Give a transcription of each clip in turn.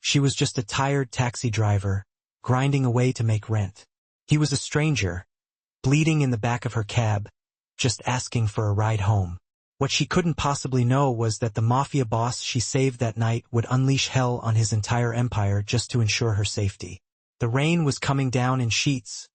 She was just a tired taxi driver, grinding away to make rent. He was a stranger, bleeding in the back of her cab, just asking for a ride home. What she couldn't possibly know was that the Mafia boss she saved that night would unleash hell on his entire empire just to ensure her safety. The rain was coming down in sheets,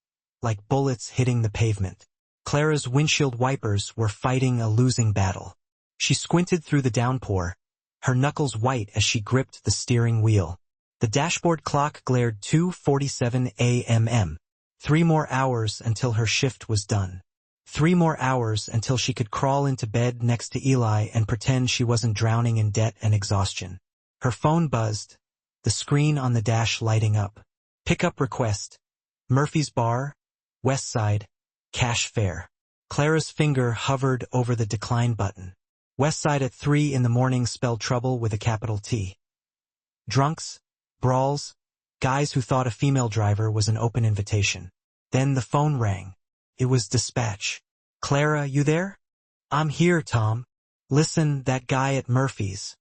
like bullets hitting the pavement. Clara's windshield wipers were fighting a losing battle. She squinted through the downpour, her knuckles white as she gripped the steering wheel. The dashboard clock glared 2:47 a.m. 3 more hours until her shift was done. 3 more hours until she could crawl into bed next to Eli and pretend she wasn't drowning in debt and exhaustion. Her phone buzzed, the screen on the dash lighting up. Pickup request. Murphy's Bar, West Side, cash fare. Clara's finger hovered over the decline button. West Side at 3 in the morning spelled trouble with a capital T. Drunks, brawls, guys who thought a female driver was an open invitation. Then the phone rang. It was dispatch. Clara, you there? I'm here, Tom. Listen, that guy at Murphy's.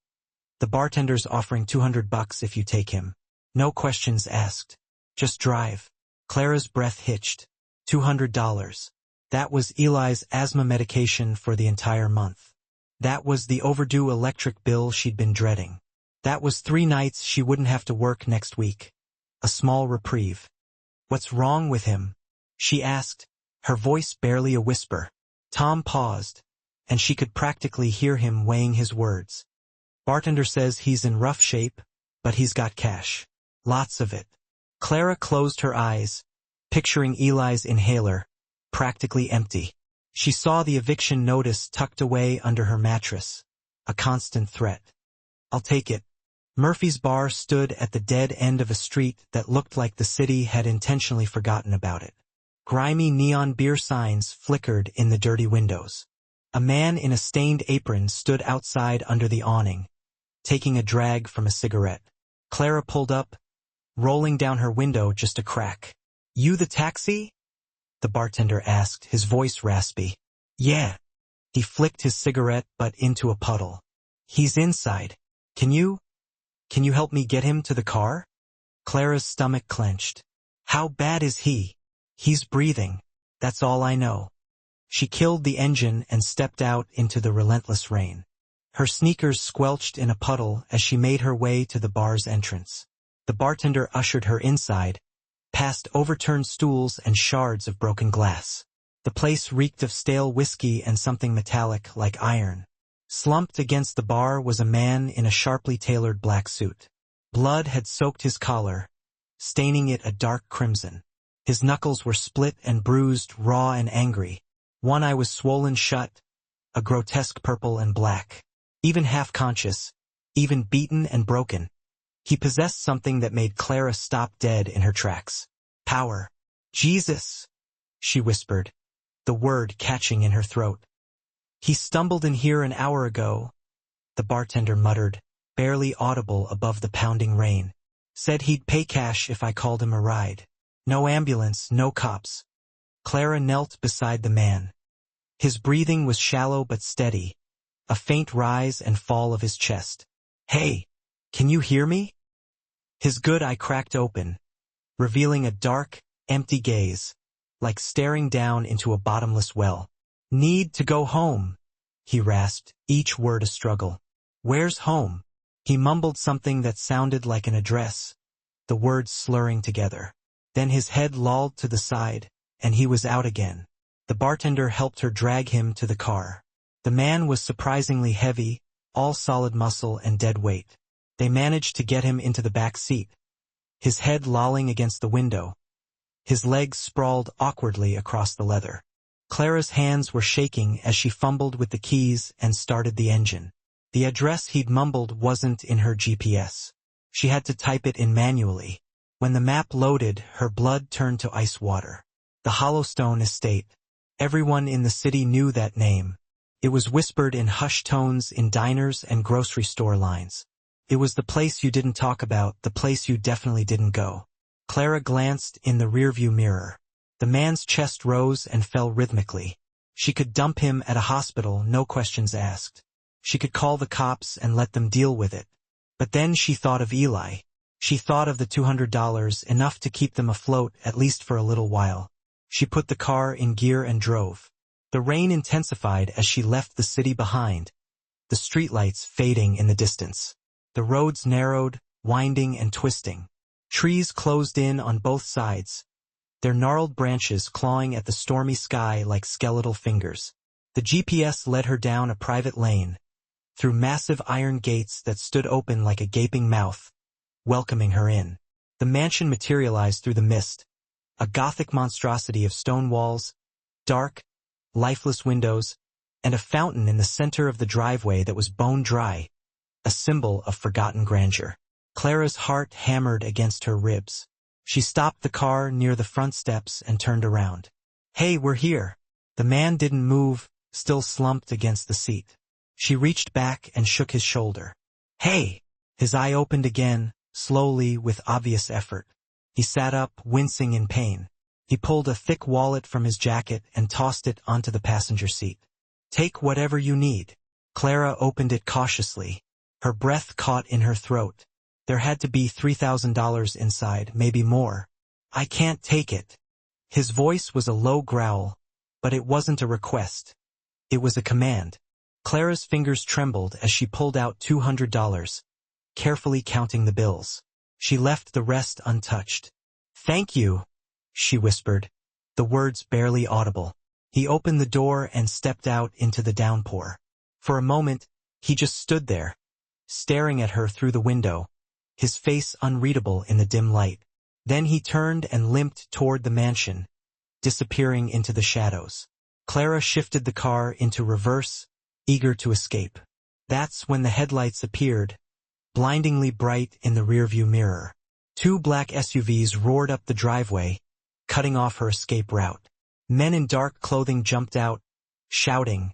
The bartender's offering $200 if you take him. No questions asked. Just drive. Clara's breath hitched. $200. That was Eli's asthma medication for the entire month. That was the overdue electric bill she'd been dreading. That was 3 nights she wouldn't have to work next week. A small reprieve. What's wrong with him? She asked, her voice barely a whisper. Tom paused, and she could practically hear him weighing his words. Bartender says he's in rough shape, but he's got cash. Lots of it. Clara closed her eyes, picturing Eli's inhaler, practically empty. She saw the eviction notice tucked away under her mattress. A constant threat. I'll take it. Murphy's Bar stood at the dead end of a street that looked like the city had intentionally forgotten about it. Grimy neon beer signs flickered in the dirty windows. A man in a stained apron stood outside under the awning, taking a drag from a cigarette. Clara pulled up, rolling down her window just a crack. You the taxi? The bartender asked, his voice raspy. Yeah. He flicked his cigarette butt into a puddle. He's inside. Can you help me get him to the car? Clara's stomach clenched. How bad is he? He's breathing. That's all I know. She killed the engine and stepped out into the relentless rain. Her sneakers squelched in a puddle as she made her way to the bar's entrance. The bartender ushered her inside, past overturned stools and shards of broken glass. The place reeked of stale whiskey and something metallic like iron. Slumped against the bar was a man in a sharply tailored black suit. Blood had soaked his collar, staining it a dark crimson. His knuckles were split and bruised, raw and angry. One eye was swollen shut, a grotesque purple and black. Even half-conscious, even beaten and broken. He possessed something that made Clara stop dead in her tracks. Power. Jesus, she whispered, the word catching in her throat. He stumbled in here an hour ago, the bartender muttered, barely audible above the pounding rain. Said he'd pay cash if I called him a ride. No ambulance, no cops. Clara knelt beside the man. His breathing was shallow but steady, a faint rise and fall of his chest. Hey, can you hear me? His good eye cracked open, revealing a dark, empty gaze, like staring down into a bottomless well. Need to go home, he rasped, each word a struggle. Where's home? He mumbled something that sounded like an address, the words slurring together. Then his head lolled to the side, and he was out again. The bartender helped her drag him to the car. The man was surprisingly heavy, all solid muscle and dead weight. They managed to get him into the back seat, his head lolling against the window, his legs sprawled awkwardly across the leather. Clara's hands were shaking as she fumbled with the keys and started the engine. The address he'd mumbled wasn't in her GPS. She had to type it in manually. When the map loaded, her blood turned to ice water. The Hollowstone Estate. Everyone in the city knew that name. It was whispered in hushed tones in diners and grocery store lines. It was the place you didn't talk about, the place you definitely didn't go. Clara glanced in the rearview mirror. The man's chest rose and fell rhythmically. She could dump him at a hospital, no questions asked. She could call the cops and let them deal with it. But then she thought of Eli. She thought of the $200, enough to keep them afloat at least for a little while. She put the car in gear and drove. The rain intensified as she left the city behind, the streetlights fading in the distance. The roads narrowed, winding and twisting. Trees closed in on both sides, their gnarled branches clawing at the stormy sky like skeletal fingers. The GPS led her down a private lane, through massive iron gates that stood open like a gaping mouth, welcoming her in. The mansion materialized through the mist, a Gothic monstrosity of stone walls, dark, lifeless windows, and a fountain in the center of the driveway that was bone dry, a symbol of forgotten grandeur. Clara's heart hammered against her ribs. She stopped the car near the front steps and turned around. "Hey, we're here." The man didn't move, still slumped against the seat. She reached back and shook his shoulder. "Hey!" His eye opened again, slowly, with obvious effort. He sat up, wincing in pain. He pulled a thick wallet from his jacket and tossed it onto the passenger seat. "Take whatever you need." Clara opened it cautiously. Her breath caught in her throat. There had to be $3,000 inside, maybe more. "I can't take it." His voice was a low growl, but it wasn't a request. It was a command. Clara's fingers trembled as she pulled out $200, carefully counting the bills. She left the rest untouched. "Thank you," she whispered, the words barely audible. He opened the door and stepped out into the downpour. For a moment, he just stood there, staring at her through the window, his face unreadable in the dim light. Then he turned and limped toward the mansion, disappearing into the shadows. Clara shifted the car into reverse, eager to escape. That's when the headlights appeared, blindingly bright in the rearview mirror. Two black SUVs roared up the driveway, cutting off her escape route. Men in dark clothing jumped out, shouting,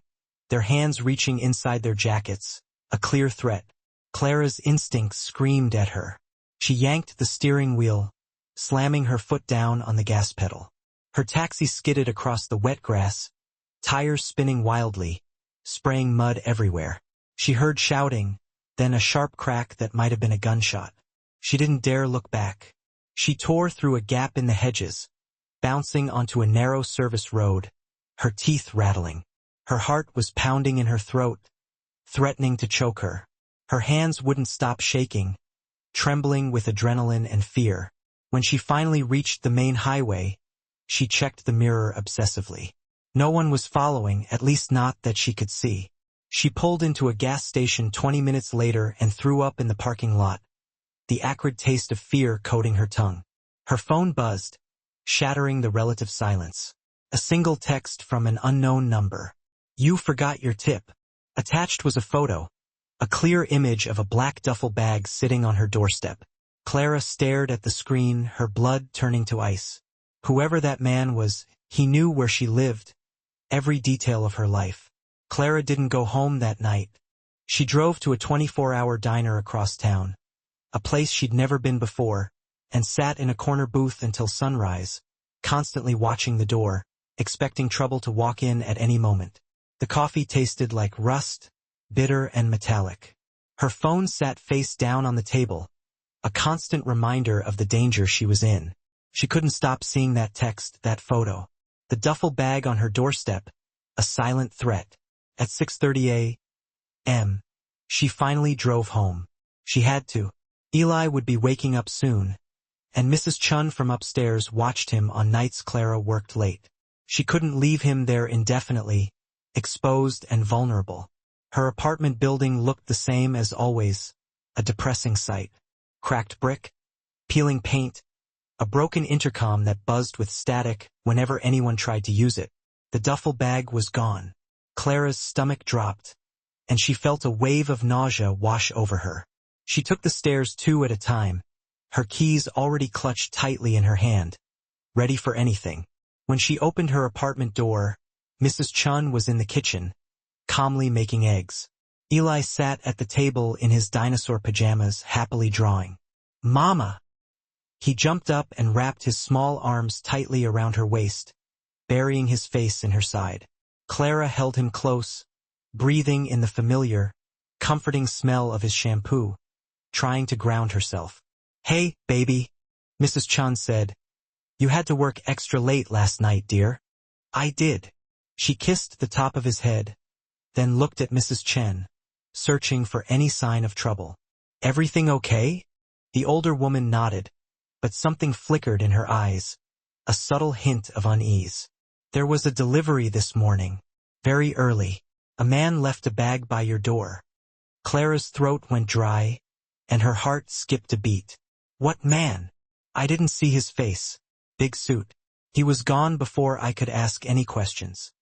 their hands reaching inside their jackets, a clear threat. Clara's instincts screamed at her. She yanked the steering wheel, slamming her foot down on the gas pedal. Her taxi skidded across the wet grass, tires spinning wildly, spraying mud everywhere. She heard shouting, then a sharp crack that might have been a gunshot. She didn't dare look back. She tore through a gap in the hedges, bouncing onto a narrow service road, her teeth rattling. Her heart was pounding in her throat, threatening to choke her. Her hands wouldn't stop shaking, trembling with adrenaline and fear. When she finally reached the main highway, she checked the mirror obsessively. No one was following, at least not that she could see. She pulled into a gas station 20 minutes later and threw up in the parking lot, the acrid taste of fear coating her tongue. Her phone buzzed, shattering the relative silence. A single text from an unknown number. "You forgot your tip." Attached was a photo, a clear image of a black duffel bag sitting on her doorstep. Clara stared at the screen, her blood turning to ice. Whoever that man was, he knew where she lived, every detail of her life. Clara didn't go home that night. She drove to a 24-hour diner across town, a place she'd never been before, and sat in a corner booth until sunrise, constantly watching the door, expecting trouble to walk in at any moment. The coffee tasted like rust, bitter and metallic. Her phone sat face down on the table, a constant reminder of the danger she was in. She couldn't stop seeing that text, that photo. The duffel bag on her doorstep, a silent threat. At 6:30 a.m., she finally drove home. She had to. Eli would be waking up soon, and Mrs. Chun from upstairs watched him on nights Clara worked late. She couldn't leave him there indefinitely, exposed and vulnerable. Her apartment building looked the same as always, a depressing sight. Cracked brick, peeling paint, a broken intercom that buzzed with static whenever anyone tried to use it. The duffel bag was gone. Clara's stomach dropped, and she felt a wave of nausea wash over her. She took the stairs 2 at a time, her keys already clutched tightly in her hand, ready for anything. When she opened her apartment door, Mrs. Chun was in the kitchen, calmly making eggs. Eli sat at the table in his dinosaur pajamas, happily drawing. "Mama!" He jumped up and wrapped his small arms tightly around her waist, burying his face in her side. Clara held him close, breathing in the familiar, comforting smell of his shampoo, trying to ground herself. "Hey, baby," Mrs. Chun said. "You had to work extra late last night, dear." "I did." She kissed the top of his head, then looked at Mrs. Chen, searching for any sign of trouble. "Everything okay?" The older woman nodded, but something flickered in her eyes, a subtle hint of unease. "There was a delivery this morning, very early. A man left a bag by your door." Clara's throat went dry, and her heart skipped a beat. "What man?" "I didn't see his face. Big suit. He was gone before I could ask any questions."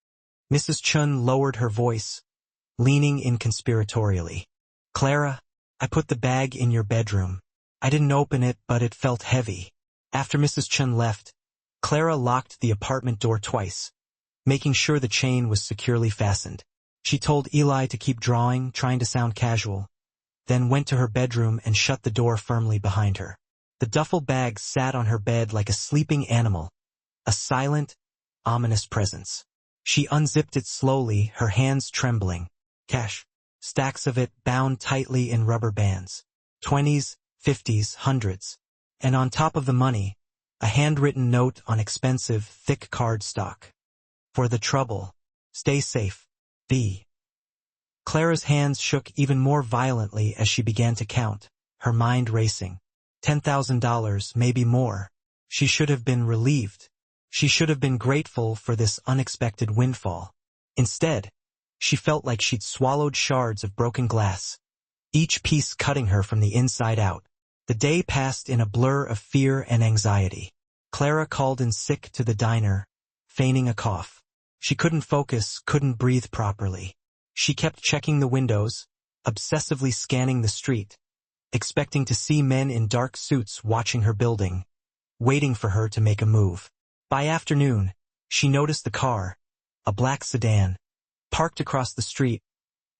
Mrs. Chun lowered her voice, leaning in conspiratorially. "Clara, I put the bag in your bedroom. I didn't open it, but it felt heavy." After Mrs. Chun left, Clara locked the apartment door twice, making sure the chain was securely fastened. She told Eli to keep drawing, trying to sound casual, then went to her bedroom and shut the door firmly behind her. The duffel bag sat on her bed like a sleeping animal, a silent, ominous presence. She unzipped it slowly, her hands trembling. Cash. Stacks of it bound tightly in rubber bands. 20s, 50s, hundreds. And on top of the money, a handwritten note on expensive, thick cardstock. "For the trouble. Stay safe. V." Clara's hands shook even more violently as she began to count, her mind racing. $10,000, maybe more. She should have been relieved. She should have been grateful for this unexpected windfall. Instead, she felt like she'd swallowed shards of broken glass, each piece cutting her from the inside out. The day passed in a blur of fear and anxiety. Clara called in sick to the diner, feigning a cough. She couldn't focus, couldn't breathe properly. She kept checking the windows, obsessively scanning the street, expecting to see men in dark suits watching her building, waiting for her to make a move. By afternoon, she noticed the car, a black sedan, parked across the street,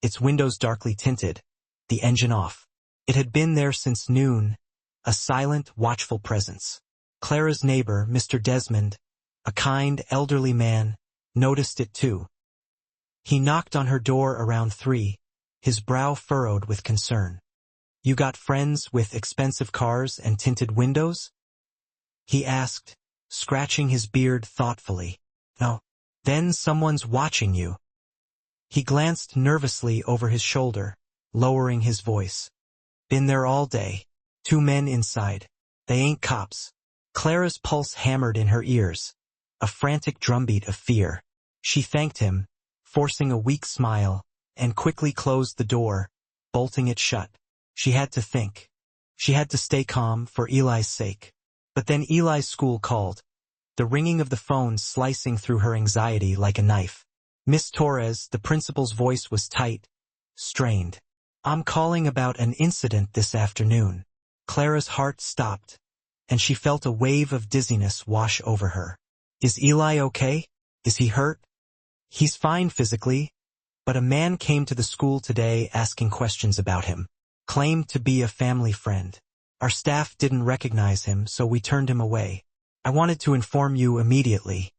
its windows darkly tinted, the engine off. It had been there since noon, a silent, watchful presence. Clara's neighbor, Mr. Desmond, a kind, elderly man, noticed it too. He knocked on her door around 3, his brow furrowed with concern. "You got friends with expensive cars and tinted windows?" he asked, scratching his beard thoughtfully. "No." "Then someone's watching you." He glanced nervously over his shoulder, lowering his voice. "Been there all day. 2 men inside. They ain't cops." Clara's pulse hammered in her ears, a frantic drumbeat of fear. She thanked him, forcing a weak smile, and quickly closed the door, bolting it shut. She had to think. She had to stay calm for Eli's sake. But then Eli's school called, the ringing of the phone slicing through her anxiety like a knife. Miss Torres, the principal's voice was tight, strained. "I'm calling about an incident this afternoon." Clara's heart stopped, and she felt a wave of dizziness wash over her. "Is Eli okay? Is he hurt?" "He's fine physically, but a man came to the school today asking questions about him. Claimed to be a family friend. Our staff didn't recognize him, so we turned him away. I wanted to inform you immediately."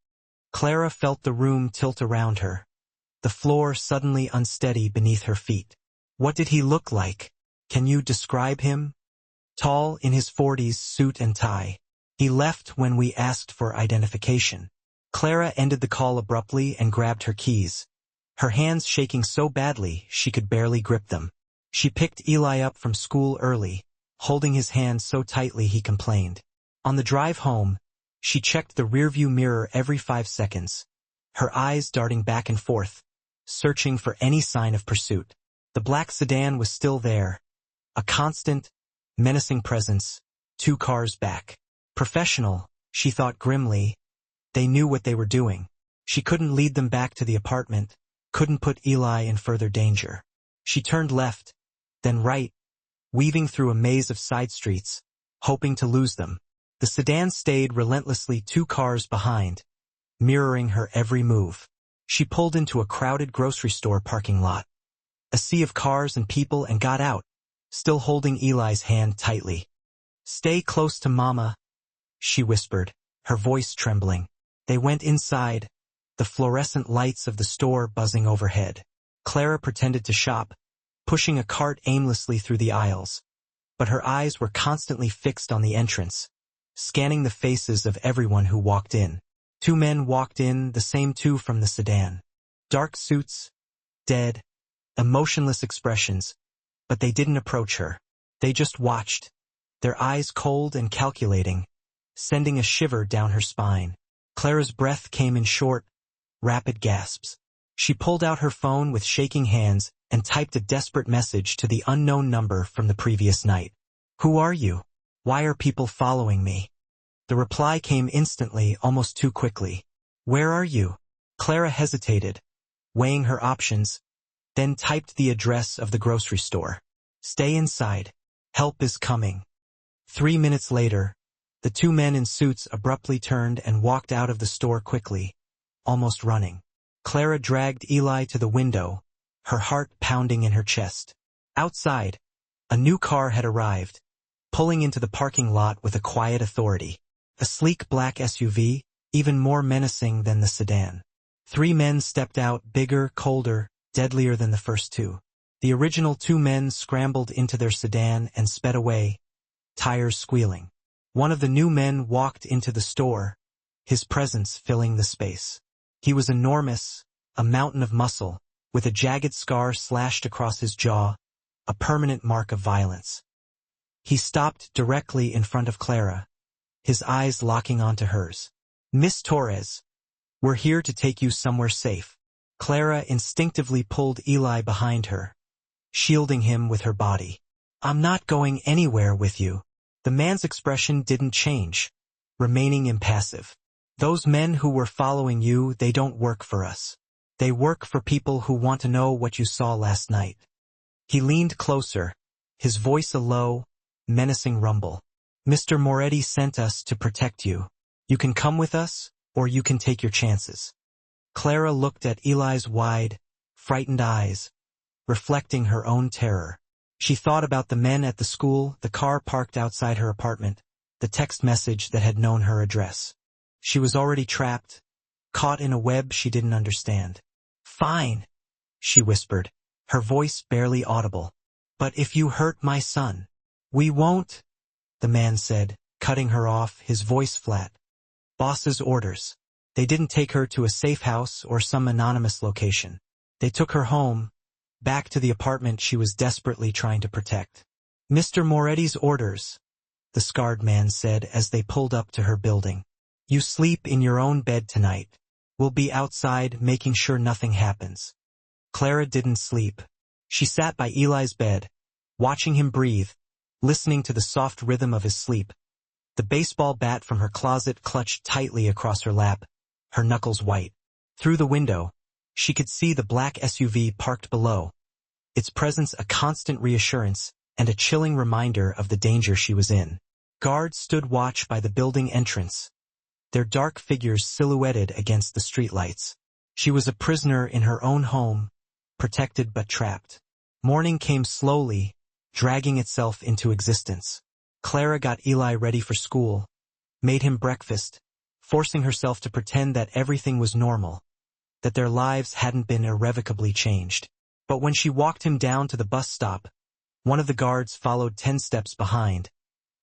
Clara felt the room tilt around her, the floor suddenly unsteady beneath her feet. "What did he look like? Can you describe him?" "Tall, in his 40s, suit and tie. He left when we asked for identification." Clara ended the call abruptly and grabbed her keys, her hands shaking so badly she could barely grip them. She picked Eli up from school early, holding his hand so tightly he complained. On the drive home, she checked the rearview mirror every 5 seconds, her eyes darting back and forth, searching for any sign of pursuit. The black sedan was still there, a constant, menacing presence, 2 cars back. Professional, she thought grimly. They knew what they were doing. She couldn't lead them back to the apartment, couldn't put Eli in further danger. She turned left, then right, weaving through a maze of side streets, hoping to lose them. The sedan stayed relentlessly 2 cars behind, mirroring her every move. She pulled into a crowded grocery store parking lot, a sea of cars and people, and got out, still holding Eli's hand tightly. "Stay close to Mama," she whispered, her voice trembling. They went inside, the fluorescent lights of the store buzzing overhead. Clara pretended to shop, pushing a cart aimlessly through the aisles. but her eyes were constantly fixed on the entrance, scanning the faces of everyone who walked in. 2 men walked in, the same 2 from the sedan. Dark suits, dead, emotionless expressions, but they didn't approach her. They just watched, their eyes cold and calculating, sending a shiver down her spine. Clara's breath came in short, rapid gasps. She pulled out her phone with shaking hands and typed a desperate message to the unknown number from the previous night. "Who are you? Why are people following me?" The reply came instantly, almost too quickly. "Where are you?" Clara hesitated, weighing her options, then typed the address of the grocery store. "Stay inside. Help is coming." 3 minutes later, the 2 men in suits abruptly turned and walked out of the store quickly, almost running. Clara dragged Eli to the window, her heart pounding in her chest. Outside, a new car had arrived, pulling into the parking lot with a quiet authority. A sleek black SUV, even more menacing than the sedan. 3 men stepped out, bigger, colder, deadlier than the first 2. The original 2 men scrambled into their sedan and sped away, tires squealing. One of the new men walked into the store, his presence filling the space. He was enormous, a mountain of muscle, with a jagged scar slashed across his jaw, a permanent mark of violence. He stopped directly in front of Clara, his eyes locking onto hers. "Miss Torres, we're here to take you somewhere safe." Clara instinctively pulled Eli behind her, shielding him with her body. "I'm not going anywhere with you." The man's expression didn't change, remaining impassive. "Those men who were following you, they don't work for us. They work for people who want to know what you saw last night." He leaned closer, his voice a low, menacing rumble. "Mr. Moretti sent us to protect you. You can come with us, or you can take your chances." Clara looked at Eli's wide, frightened eyes, reflecting her own terror. She thought about the men at the school, the car parked outside her apartment, the text message that had known her address. She was already trapped, caught in a web she didn't understand. "Fine," she whispered, her voice barely audible. "But if you hurt my son." "We won't," the man said, cutting her off, his voice flat. "Boss's orders." They didn't take her to a safe house or some anonymous location. They took her home, back to the apartment she was desperately trying to protect. "Mr. Moretti's orders," the scarred man said as they pulled up to her building. "You sleep in your own bed tonight. We'll be outside making sure nothing happens." Clara didn't sleep. She sat by Eli's bed, watching him breathe, listening to the soft rhythm of his sleep. The baseball bat from her closet clutched tightly across her lap, her knuckles white. Through the window, she could see the black SUV parked below, its presence a constant reassurance and a chilling reminder of the danger she was in. Guards stood watch by the building entrance, their dark figures silhouetted against the streetlights. She was a prisoner in her own home, protected but trapped. Morning came slowly, dragging itself into existence. Clara got Eli ready for school, made him breakfast, forcing herself to pretend that everything was normal, that their lives hadn't been irrevocably changed. But when she walked him down to the bus stop, one of the guards followed 10 steps behind,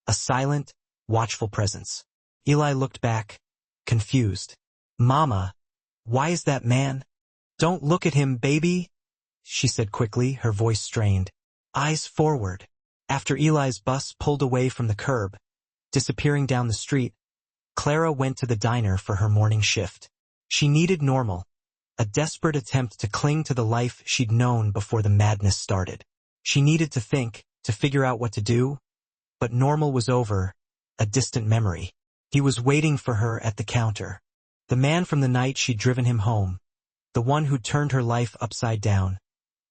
a silent, watchful presence. Eli looked back, confused. "Mama, why is that man?" "Don't look at him, baby," she said quickly, her voice strained. "Eyes forward." After Eli's bus pulled away from the curb, disappearing down the street, Clara went to the diner for her morning shift. She needed normal, a desperate attempt to cling to the life she'd known before the madness started. She needed to think, to figure out what to do, but normal was over, a distant memory. He was waiting for her at the counter. The man from the night she'd driven him home, the one who turned her life upside down,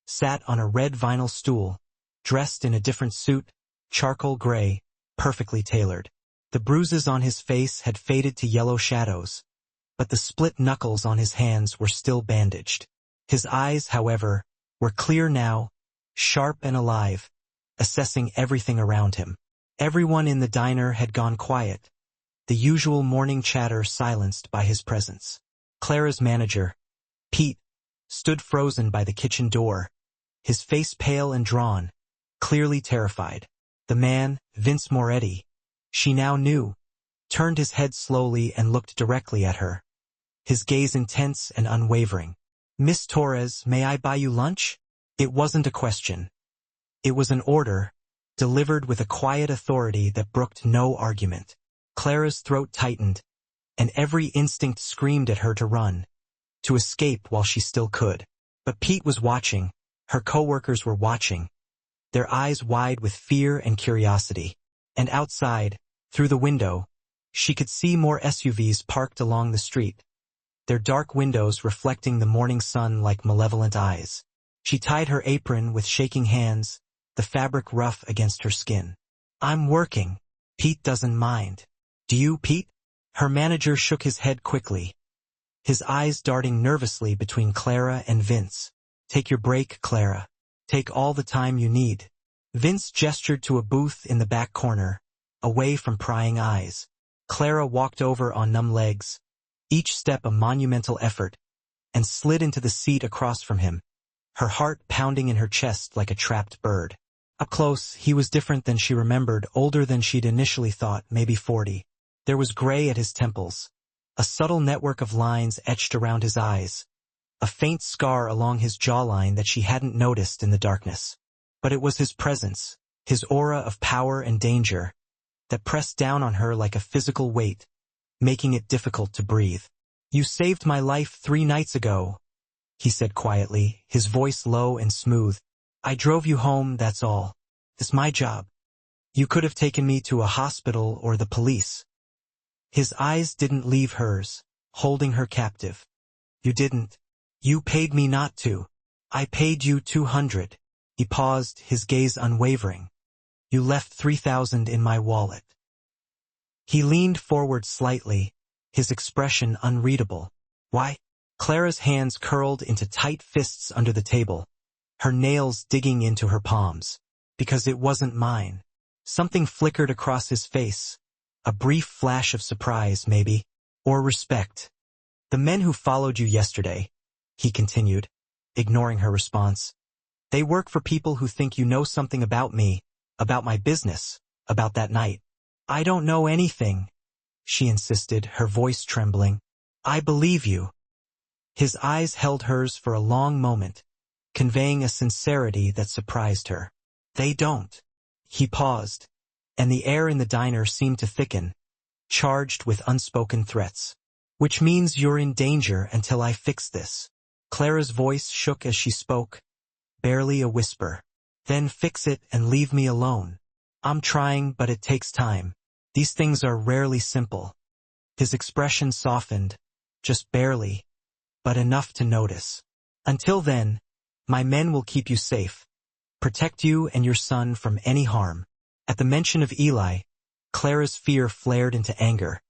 sat on a red vinyl stool, dressed in a different suit, charcoal gray, perfectly tailored. The bruises on his face had faded to yellow shadows, but the split knuckles on his hands were still bandaged. His eyes, however, were clear now, sharp and alive, assessing everything around him. Everyone in the diner had gone quiet, the usual morning chatter silenced by his presence. Clara's manager, Pete, stood frozen by the kitchen door, his face pale and drawn, clearly terrified. The man, Vince Moretti, she now knew, turned his head slowly and looked directly at her, his gaze intense and unwavering. "Miss Torres, may I buy you lunch?" It wasn't a question. It was an order, delivered with a quiet authority that brooked no argument. Clara's throat tightened, and every instinct screamed at her to run, to escape while she still could. But Pete was watching, her coworkers were watching, their eyes wide with fear and curiosity. And outside, through the window, she could see more SUVs parked along the street, their dark windows reflecting the morning sun like malevolent eyes. She tied her apron with shaking hands, the fabric rough against her skin. "I'm working. Pete doesn't mind. Do you, Pete?" Her manager shook his head quickly, his eyes darting nervously between Clara and Vince. "Take your break, Clara. Take all the time you need." Vince gestured to a booth in the back corner, away from prying eyes. Clara walked over on numb legs, each step a monumental effort, and slid into the seat across from him, her heart pounding in her chest like a trapped bird. Up close, he was different than she remembered, older than she'd initially thought, maybe 40. There was gray at his temples, a subtle network of lines etched around his eyes, a faint scar along his jawline that she hadn't noticed in the darkness. But it was his presence, his aura of power and danger, that pressed down on her like a physical weight, making it difficult to breathe. "You saved my life 3 nights ago," he said quietly, his voice low and smooth. "I drove you home, that's all. It's my job. You could have taken me to a hospital or the police." His eyes didn't leave hers, holding her captive. "You didn't. You paid me not to. I paid you 200. He paused, his gaze unwavering. "You left 3,000 in my wallet." He leaned forward slightly, his expression unreadable. "Why?" Clara's hands curled into tight fists under the table, her nails digging into her palms. "Because it wasn't mine." Something flickered across his face, a brief flash of surprise, maybe, or respect. "The men who followed you yesterday," he continued, ignoring her response, "they work for people who think you know something about me, about my business, about that night." "I don't know anything," she insisted, her voice trembling. "I believe you." His eyes held hers for a long moment, conveying a sincerity that surprised her. "They don't." He paused, and the air in the diner seemed to thicken, charged with unspoken threats. "Which means you're in danger until I fix this." Clara's voice shook as she spoke, barely a whisper. "Then fix it and leave me alone." "I'm trying, but it takes time. These things are rarely simple." His expression softened, just barely, but enough to notice. "Until then, my men will keep you safe, protect you and your son from any harm." At the mention of Eli, Clara's fear flared into anger,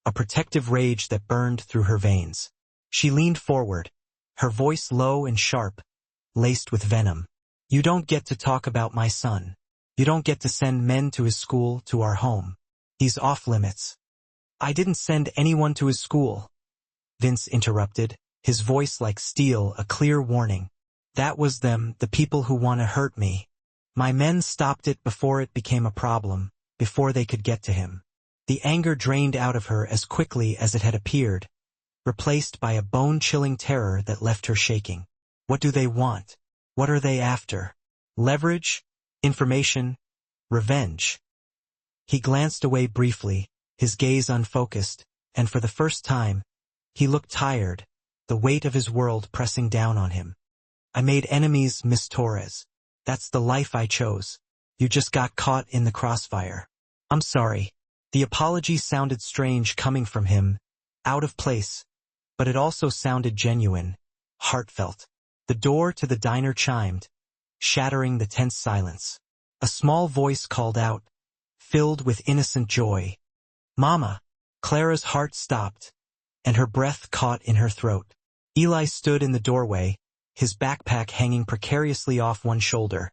a protective rage that burned through her veins. She leaned forward, her voice low and sharp, laced with venom. "You don't get to talk about my son. You don't get to send men to his school, to our home. He's off limits." "I didn't send anyone to his school," Vince interrupted, his voice like steel, a clear warning. "That was them, the people who want to hurt me. My men stopped it before it became a problem, before they could get to him." The anger drained out of her as quickly as it had appeared, replaced by a bone-chilling terror that left her shaking. What do they want? What are they after? Leverage? Information? Revenge? He glanced away briefly, his gaze unfocused, and for the first time, he looked tired, the weight of his world pressing down on him. "I made enemies, Miss Torres. That's the life I chose. You just got caught in the crossfire. I'm sorry." The apology sounded strange coming from him, out of place, but it also sounded genuine, heartfelt. The door to the diner chimed, shattering the tense silence. A small voice called out, filled with innocent joy. "Mama!" Clara's heart stopped, and her breath caught in her throat. Eli stood in the doorway, his backpack hanging precariously off one shoulder,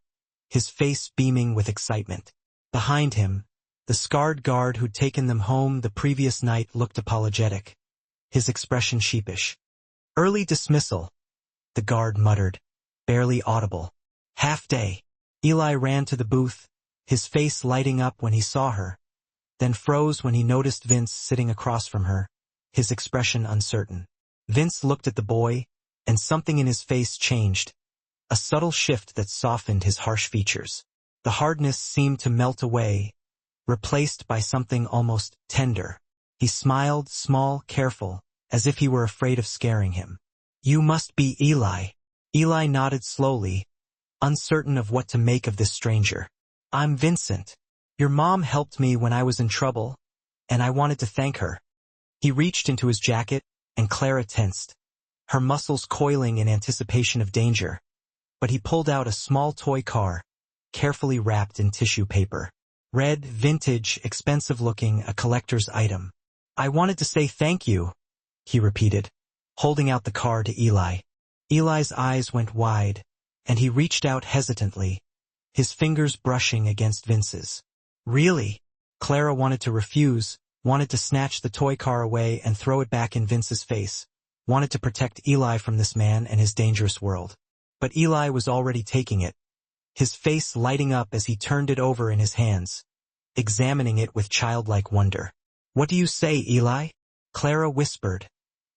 his face beaming with excitement. Behind him, the scarred guard who'd taken them home the previous night looked apologetic, his expression sheepish. "Early dismissal," the guard muttered, barely audible. "Half day." Eli ran to the booth, his face lighting up when he saw her, then froze when he noticed Vince sitting across from her, his expression uncertain. Vince looked at the boy, and something in his face changed, a subtle shift that softened his harsh features. The hardness seemed to melt away, replaced by something almost tender. He smiled, small, careful, as if he were afraid of scaring him. "You must be Eli." Eli nodded slowly, uncertain of what to make of this stranger. "I'm Vincent. Your mom helped me when I was in trouble, and I wanted to thank her." He reached into his jacket, and Clara tensed, her muscles coiling in anticipation of danger. But he pulled out a small toy car, carefully wrapped in tissue paper. Red, vintage, expensive-looking, a collector's item. "I wanted to say thank you," he repeated, holding out the car to Eli. Eli's eyes went wide, and he reached out hesitantly, his fingers brushing against Vince's. "Really?" Clara wanted to refuse, wanted to snatch the toy car away and throw it back in Vince's face, wanted to protect Eli from this man and his dangerous world. But Eli was already taking it, his face lighting up as he turned it over in his hands, examining it with childlike wonder. "What do you say, Eli?" Clara whispered,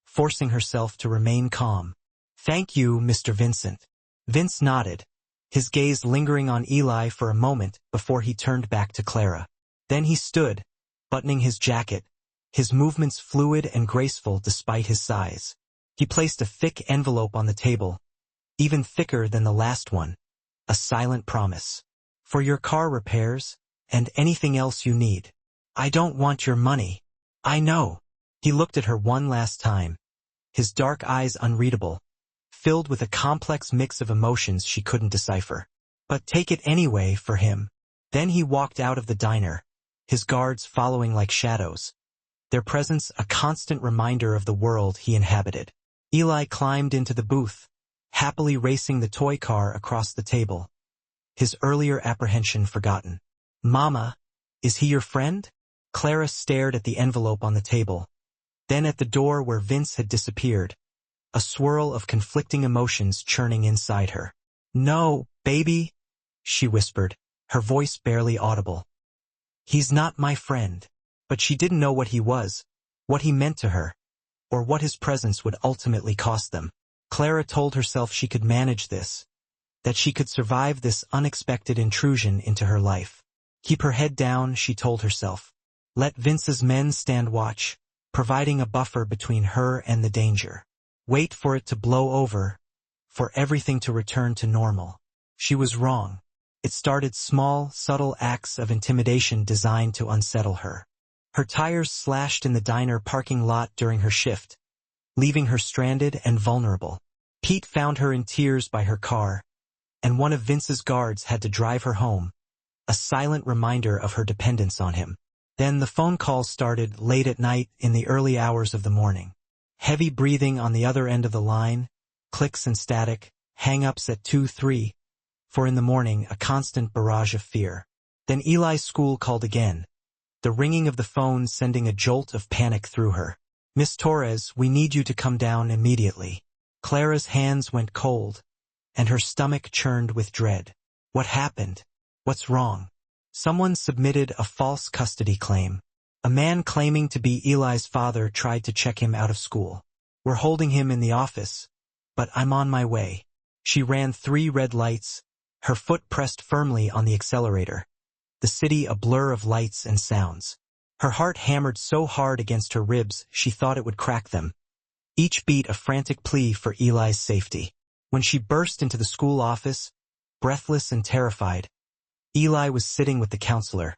forcing herself to remain calm. "Thank you, Mr. Vincent." Vince nodded, his gaze lingering on Eli for a moment before he turned back to Clara. Then he stood, buttoning his jacket, his movements fluid and graceful despite his size. He placed a thick envelope on the table, even thicker than the last one, a silent promise. "For your car repairs, and anything else you need. I don't want your money. I know." He looked at her one last time, his dark eyes unreadable, filled with a complex mix of emotions she couldn't decipher. "But take it anyway for him." Then he walked out of the diner, his guards following like shadows, their presence a constant reminder of the world he inhabited. Eli climbed into the booth, happily racing the toy car across the table, his earlier apprehension forgotten. "Mama, is he your friend?" Clara stared at the envelope on the table, then at the door where Vince had disappeared, a swirl of conflicting emotions churning inside her. "No, baby," she whispered, her voice barely audible. "He's not my friend." But she didn't know what he was, what he meant to her, or what his presence would ultimately cost them. Clara told herself she could manage this, that she could survive this unexpected intrusion into her life. Keep her head down, she told herself. Let Vince's men stand watch, providing a buffer between her and the danger. Wait for it to blow over, for everything to return to normal. She was wrong. It started small, subtle acts of intimidation designed to unsettle her. Her tires slashed in the diner parking lot during her shift, leaving her stranded and vulnerable. Pete found her in tears by her car, and one of Vince's guards had to drive her home, a silent reminder of her dependence on him. Then the phone calls started late at night in the early hours of the morning. Heavy breathing on the other end of the line, clicks and static, hang-ups at 2-3, for in the morning a constant barrage of fear. Then Eli's school called again, the ringing of the phone sending a jolt of panic through her. "Miss Torres, we need you to come down immediately." Clara's hands went cold, and her stomach churned with dread. What happened? What's wrong? Someone submitted a false custody claim. A man claiming to be Eli's father tried to check him out of school. "We're holding him in the office, but I'm on my way." She ran 3 red lights, her foot pressed firmly on the accelerator, the city a blur of lights and sounds. Her heart hammered so hard against her ribs she thought it would crack them, each beat a frantic plea for Eli's safety. When she burst into the school office, breathless and terrified, Eli was sitting with the counselor,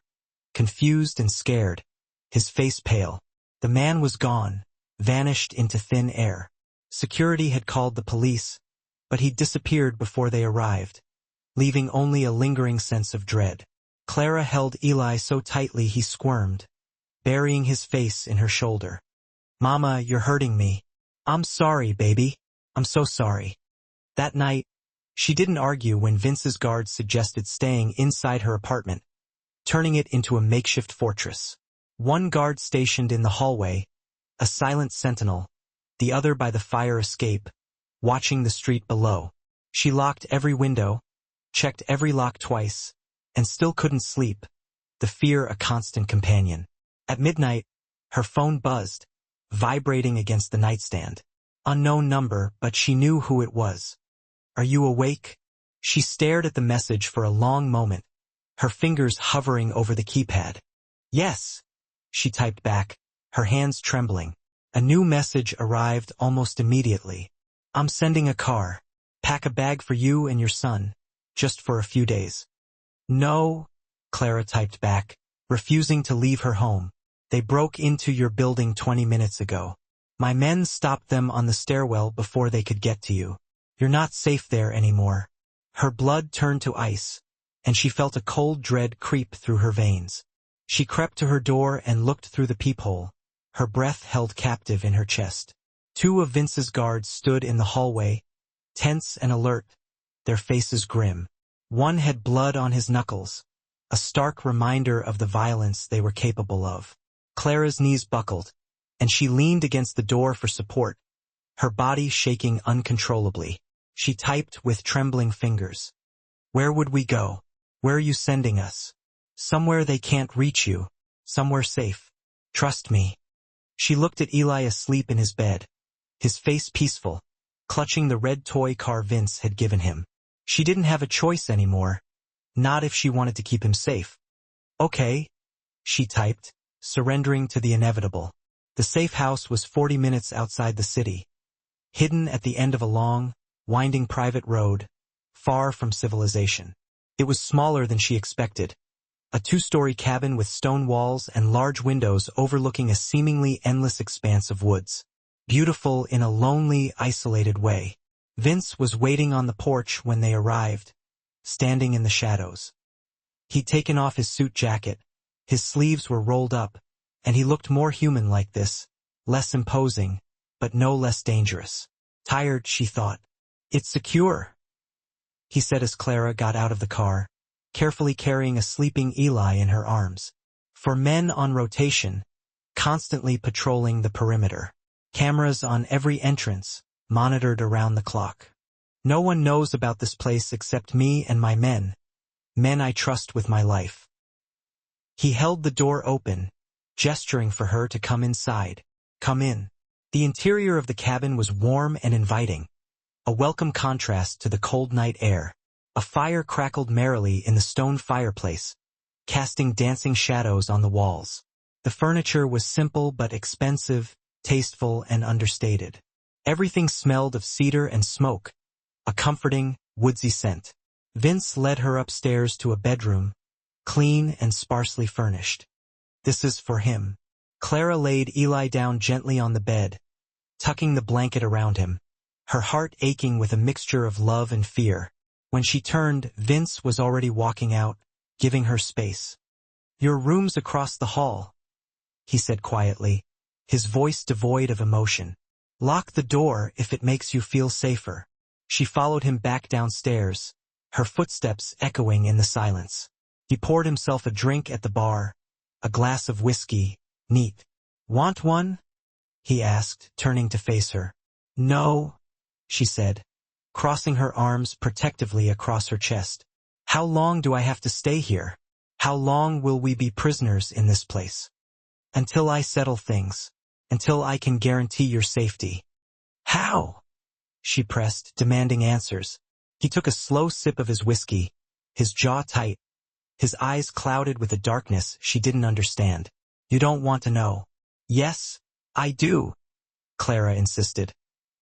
confused and scared, his face pale. The man was gone, vanished into thin air. Security had called the police, but he'd disappeared before they arrived, leaving only a lingering sense of dread. Clara held Eli so tightly he squirmed, burying his face in her shoulder. "Mama, you're hurting me." "I'm sorry, baby. I'm so sorry." That night, she didn't argue when Vince's guards suggested staying inside her apartment, turning it into a makeshift fortress. One guard stationed in the hallway, a silent sentinel, the other by the fire escape, watching the street below. She locked every window, checked every lock twice, and still couldn't sleep, the fear a constant companion. At midnight, her phone buzzed, vibrating against the nightstand. Unknown number, but she knew who it was. "Are you awake?" She stared at the message for a long moment, her fingers hovering over the keypad. "Yes," she typed back, her hands trembling. A new message arrived almost immediately. "I'm sending a car. Pack a bag for you and your son, just for a few days." "No," Clara typed back, refusing to leave her home. "They broke into your building 20 minutes ago. My men stopped them on the stairwell before they could get to you. You're not safe there anymore." Her blood turned to ice, and she felt a cold dread creep through her veins. She crept to her door and looked through the peephole, her breath held captive in her chest. Two of Vince's guards stood in the hallway, tense and alert, their faces grim. One had blood on his knuckles, a stark reminder of the violence they were capable of. Clara's knees buckled, and she leaned against the door for support, her body shaking uncontrollably. She typed with trembling fingers. "Where would we go? Where are you sending us?" "Somewhere they can't reach you. Somewhere safe. Trust me." She looked at Eli asleep in his bed, his face peaceful, clutching the red toy car Vince had given him. She didn't have a choice anymore, not if she wanted to keep him safe. "Okay," she typed, surrendering to the inevitable. The safe house was 40 minutes outside the city, hidden at the end of a long, winding private road, far from civilization. It was smaller than she expected, a 2-story cabin with stone walls and large windows overlooking a seemingly endless expanse of woods. Beautiful in a lonely, isolated way. Vince was waiting on the porch when they arrived, standing in the shadows. He'd taken off his suit jacket, his sleeves were rolled up, and he looked more human like this, less imposing, but no less dangerous. Tired, she thought. "It's secure," he said as Clara got out of the car, carefully carrying a sleeping Eli in her arms. "For men on rotation, constantly patrolling the perimeter. Cameras on every entrance, monitored around the clock. No one knows about this place except me and my men I trust with my life." He held the door open, gesturing for her to come inside. "Come in." The interior of the cabin was warm and inviting, a welcome contrast to the cold night air. A fire crackled merrily in the stone fireplace, casting dancing shadows on the walls. The furniture was simple but expensive, tasteful and understated. Everything smelled of cedar and smoke, a comforting, woodsy scent. Vince led her upstairs to a bedroom, clean and sparsely furnished. "This is for him." Clara laid Eli down gently on the bed, tucking the blanket around him, her heart aching with a mixture of love and fear. When she turned, Vince was already walking out, giving her space. "Your room's across the hall," he said quietly, his voice devoid of emotion. "Lock the door if it makes you feel safer." She followed him back downstairs, her footsteps echoing in the silence. He poured himself a drink at the bar, a glass of whiskey, neat. "Want one?" he asked, turning to face her. "No," she said, crossing her arms protectively across her chest. "How long do I have to stay here? How long will we be prisoners in this place?" "Until I settle things. Until I can guarantee your safety." "How?" she pressed, demanding answers. He took a slow sip of his whiskey, his jaw tight, his eyes clouded with a darkness she didn't understand. "You don't want to know." "Yes, I do," Clara insisted,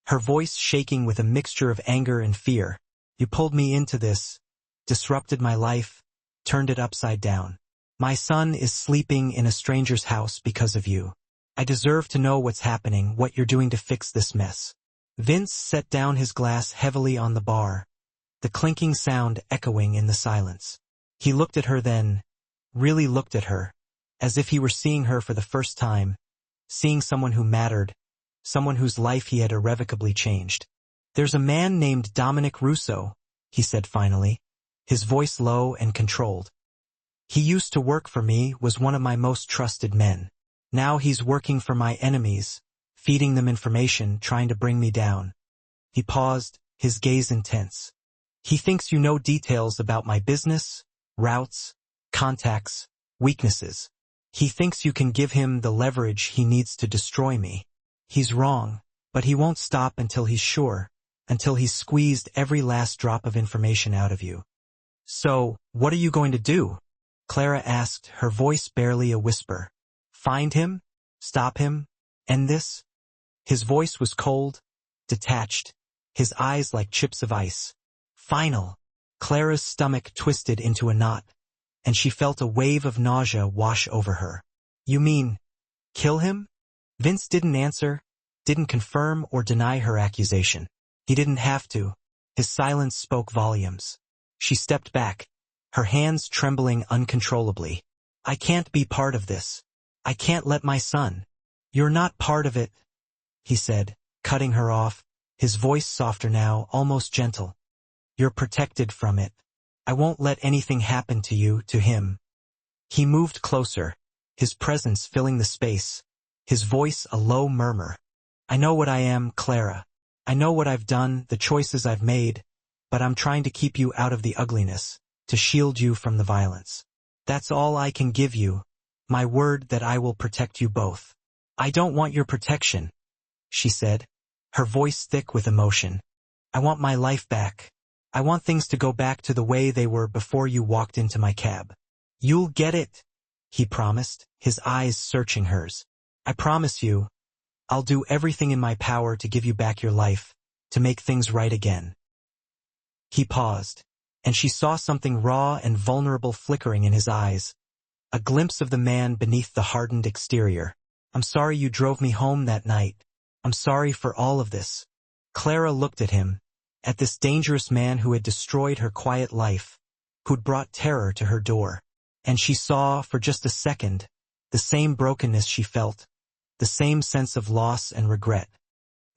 her voice shaking with a mixture of anger and fear. "You pulled me into this, disrupted my life, turned it upside down. My son is sleeping in a stranger's house because of you. I deserve to know what's happening, what you're doing to fix this mess." Vince set down his glass heavily on the bar, the clinking sound echoing in the silence. He looked at her then, really looked at her, as if he were seeing her for the first time, seeing someone who mattered, someone whose life he had irrevocably changed. "There's a man named Dominic Russo," he said finally, his voice low and controlled. "He used to work for me, was one of my most trusted men. Now he's working for my enemies, feeding them information, trying to bring me down." He paused, his gaze intense. "He thinks you know details about my business, routes, contacts, weaknesses. He thinks you can give him the leverage he needs to destroy me. He's wrong, but he won't stop until he's sure, until he's squeezed every last drop of information out of you. So, what are you going to do? Clara asked, her voice barely a whisper. Find him? Stop him? End this? His voice was cold, detached, his eyes like chips of ice. Final. Clara's stomach twisted into a knot, and she felt a wave of nausea wash over her. You mean, kill him? Vince didn't answer, didn't confirm or deny her accusation. He didn't have to. His silence spoke volumes. She stepped back, her hands trembling uncontrollably. I can't be part of this. I can't let my son. You're not part of it, he said, cutting her off, his voice softer now, almost gentle. You're protected from it. I won't let anything happen to you, to him. He moved closer, his presence filling the space, his voice a low murmur. I know what I am, Clara. I know what I've done, the choices I've made, but I'm trying to keep you out of the ugliness, to shield you from the violence. That's all I can give you, my word that I will protect you both. I don't want your protection, she said, her voice thick with emotion. I want my life back. I want things to go back to the way they were before you walked into my cab. You'll get it, he promised, his eyes searching hers. I promise you, I'll do everything in my power to give you back your life, to make things right again. He paused, and she saw something raw and vulnerable flickering in his eyes, a glimpse of the man beneath the hardened exterior. I'm sorry you drove me home that night. I'm sorry for all of this. Clara looked at him, at this dangerous man who had destroyed her quiet life, who'd brought terror to her door. And she saw, for just a second, the same brokenness she felt, the same sense of loss and regret.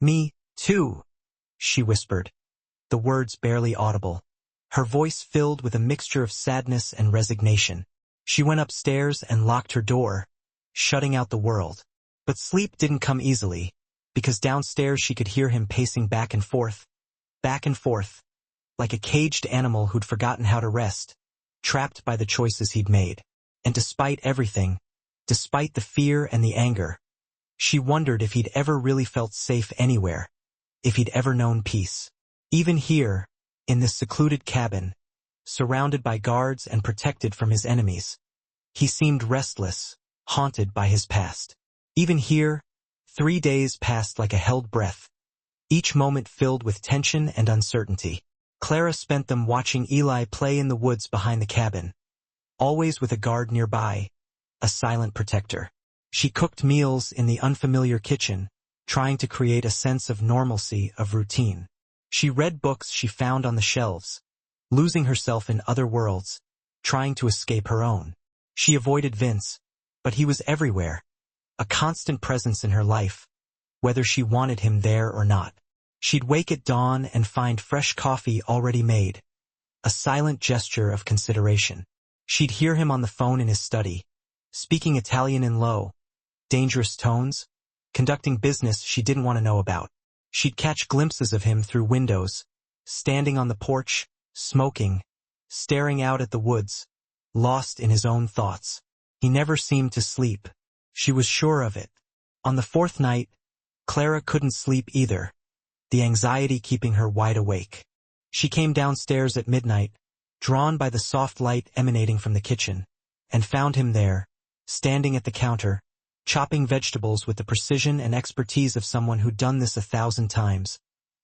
Me, too, she whispered, the words barely audible, her voice filled with a mixture of sadness and resignation. She went upstairs and locked her door, shutting out the world. But sleep didn't come easily, because downstairs she could hear him pacing back and forth, like a caged animal who'd forgotten how to rest, trapped by the choices he'd made. And despite everything, despite the fear and the anger, she wondered if he'd ever really felt safe anywhere, if he'd ever known peace. Even here, in this secluded cabin, surrounded by guards and protected from his enemies, he seemed restless, haunted by his past. Even here, 3 days passed like a held breath, each moment filled with tension and uncertainty. Clara spent them watching Eli play in the woods behind the cabin, always with a guard nearby, a silent protector. She cooked meals in the unfamiliar kitchen, trying to create a sense of normalcy, of routine. She read books she found on the shelves, losing herself in other worlds, trying to escape her own. She avoided Vince, but he was everywhere, a constant presence in her life, whether she wanted him there or not. She'd wake at dawn and find fresh coffee already made, a silent gesture of consideration. She'd hear him on the phone in his study, speaking Italian in low, dangerous tones, conducting business she didn't want to know about. She'd catch glimpses of him through windows, standing on the porch, smoking, staring out at the woods, lost in his own thoughts. He never seemed to sleep. She was sure of it. On the 4th night, Clara couldn't sleep either, the anxiety keeping her wide awake. She came downstairs at midnight, drawn by the soft light emanating from the kitchen, and found him there, standing at the counter, chopping vegetables with the precision and expertise of someone who'd done this 1,000 times,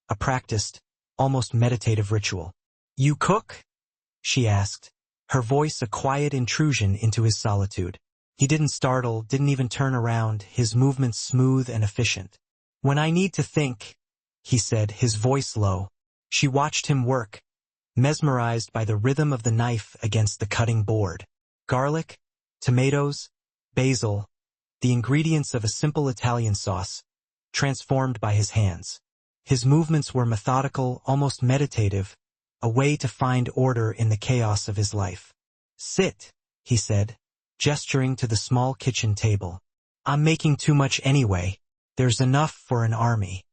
a practiced, almost meditative ritual. You cook? She asked, her voice a quiet intrusion into his solitude. He didn't startle, didn't even turn around, his movements smooth and efficient. When I need to think, he said, his voice low. She watched him work, mesmerized by the rhythm of the knife against the cutting board. Garlic, tomatoes, basil, the ingredients of a simple Italian sauce, transformed by his hands. His movements were methodical, almost meditative, a way to find order in the chaos of his life. Sit, he said, gesturing to the small kitchen table. I'm making too much anyway. There's enough for an army.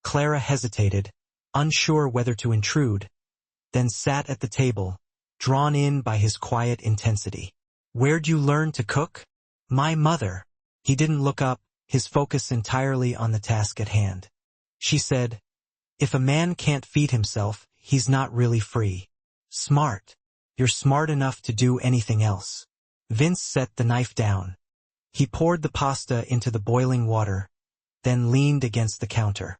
Clara hesitated, unsure whether to intrude, then sat at the table, drawn in by his quiet intensity. "Where'd you learn to cook?" "My mother." He didn't look up, his focus entirely on the task at hand. She said, "If a man can't feed himself, he's not really free." "Smart. You're smart enough to do anything else." Vince set the knife down. He poured the pasta into the boiling water, then leaned against the counter.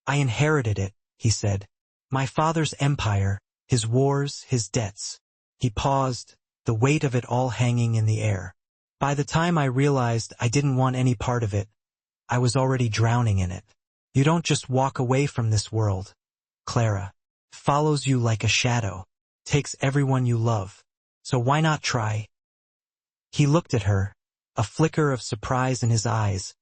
"I inherited it," he said. "My father's empire, his wars, his debts." He paused, the weight of it all hanging in the air. "By the time I realized I didn't want any part of it, I was already drowning in it. You don't just walk away from this world, Clara. It follows you like a shadow, takes everyone you love. So why not try?" He looked at her, a flicker of surprise in his eyes,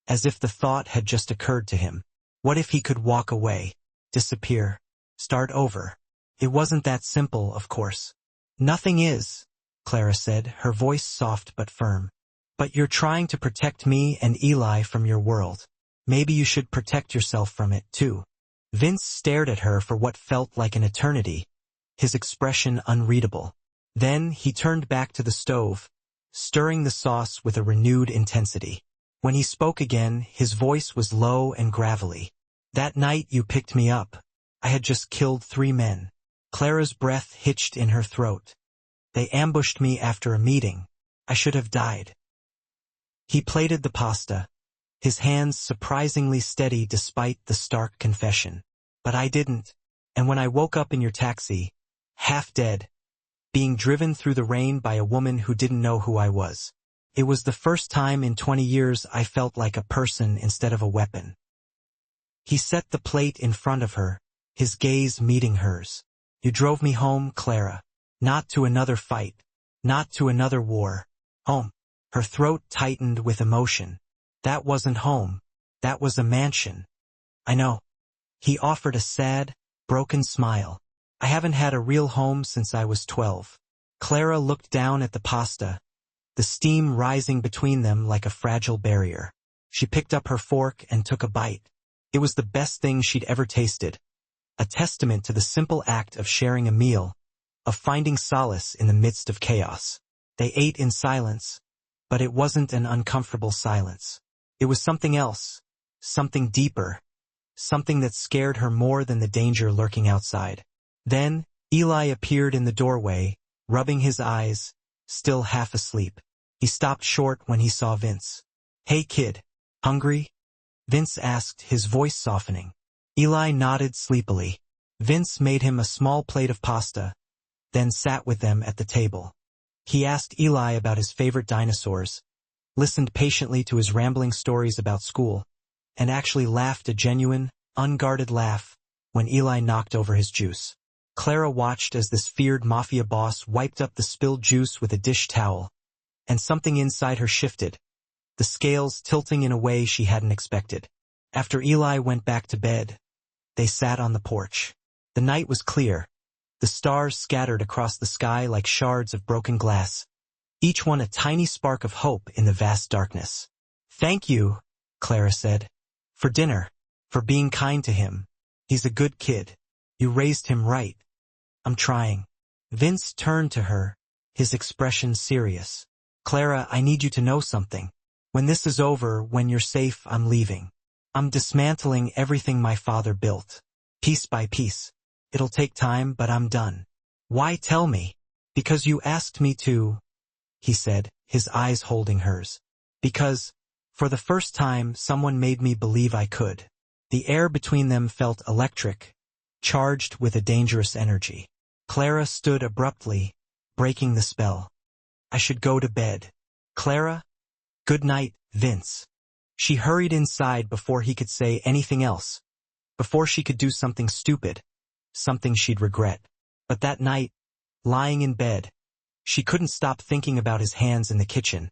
as if the thought had just occurred to him. What if he could walk away, disappear, start over? It wasn't that simple, of course. "Nothing is," Clara said, her voice soft but firm. "But you're trying to protect me and Eli from your world. Maybe you should protect yourself from it, too." Vince stared at her for what felt like an eternity, his expression unreadable. Then he turned back to the stove, stirring the sauce with a renewed intensity. When he spoke again, his voice was low and gravelly. "That night you picked me up, I had just killed 3 men. Clara's breath hitched in her throat. "They ambushed me after a meeting. I should have died." He plated the pasta, his hands surprisingly steady despite the stark confession. "But I didn't. And when I woke up in your taxi, half dead, being driven through the rain by a woman who didn't know who I was, it was the first time in 20 years I felt like a person instead of a weapon." He set the plate in front of her, his gaze meeting hers. "You drove me home, Clara. Not to another fight. Not to another war. Home." Her throat tightened with emotion. "That wasn't home. That was a mansion." "I know." He offered a sad, broken smile. "I haven't had a real home since I was 12. Clara looked down at the pasta, the steam rising between them like a fragile barrier. She picked up her fork and took a bite. It was the best thing she'd ever tasted, a testament to the simple act of sharing a meal, of finding solace in the midst of chaos. They ate in silence, but it wasn't an uncomfortable silence. It was something else, something deeper, something that scared her more than the danger lurking outside. Then, Eli appeared in the doorway, rubbing his eyes, still half asleep. He stopped short when he saw Vince. "Hey kid, hungry?" Vince asked, his voice softening. Eli nodded sleepily. Vince made him a small plate of pasta, then sat with them at the table. He asked Eli about his favorite dinosaurs, listened patiently to his rambling stories about school, and actually laughed a genuine, unguarded laugh when Eli knocked over his juice. Clara watched as this feared Mafia boss wiped up the spilled juice with a dish towel, and something inside her shifted, the scales tilting in a way she hadn't expected. After Eli went back to bed, they sat on the porch. The night was clear, the stars scattered across the sky like shards of broken glass, each one a tiny spark of hope in the vast darkness. "Thank you," Clara said, "for dinner, for being kind to him. He's a good kid. You raised him right." "I'm trying." Vince turned to her, his expression serious. "Clara, I need you to know something. When this is over, when you're safe, I'm leaving. I'm dismantling everything my father built, piece by piece. It'll take time, but I'm done." "Why tell me?" "Because you asked me to," he said, his eyes holding hers. "Because, for the first time, someone made me believe I could." The air between them felt electric, charged with a dangerous energy. Clara stood abruptly, breaking the spell. "I should go to bed." "Clara? Good night, Vince." She hurried inside before he could say anything else, before she could do something stupid, something she'd regret. But that night, lying in bed, she couldn't stop thinking about his hands in the kitchen,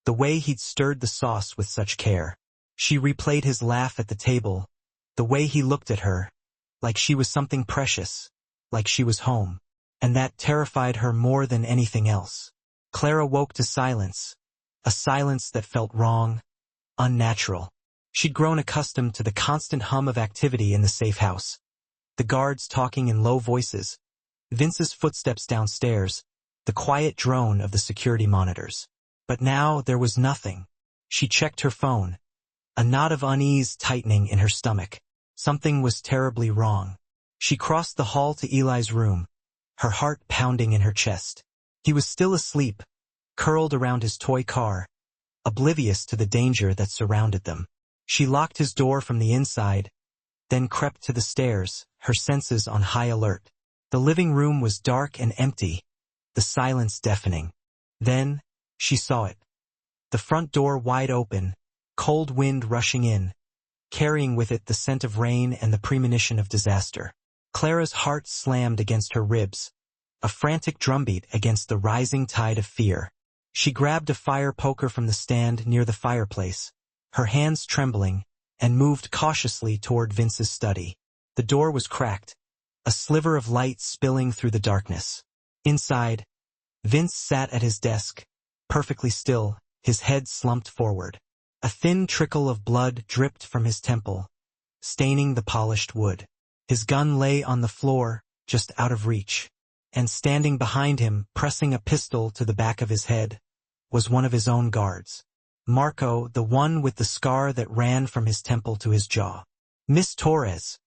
the way he'd stirred the sauce with such care. She replayed his laugh at the table, the way he looked at her, like she was something precious, like she was home. And that terrified her more than anything else. Clara woke to silence, a silence that felt wrong, unnatural. She'd grown accustomed to the constant hum of activity in the safe house. The guards talking in low voices, Vince's footsteps downstairs, the quiet drone of the security monitors. But now there was nothing. She checked her phone, a knot of unease tightening in her stomach. Something was terribly wrong. She crossed the hall to Eli's room, her heart pounding in her chest. He was still asleep, curled around his toy car, oblivious to the danger that surrounded them. She locked his door from the inside, then crept to the stairs, her senses on high alert. The living room was dark and empty, the silence deafening. Then, she saw it. The front door wide open, cold wind rushing in, carrying with it the scent of rain and the premonition of disaster. Clara's heart slammed against her ribs, a frantic drumbeat against the rising tide of fear. She grabbed a fire poker from the stand near the fireplace, her hands trembling, and moved cautiously toward Vince's study. The door was cracked, a sliver of light spilling through the darkness. Inside, Vince sat at his desk, perfectly still, his head slumped forward. A thin trickle of blood dripped from his temple, staining the polished wood. His gun lay on the floor, just out of reach. And standing behind him, pressing a pistol to the back of his head, was one of his own guards. Marco, the one with the scar that ran from his temple to his jaw. "Miss Torres."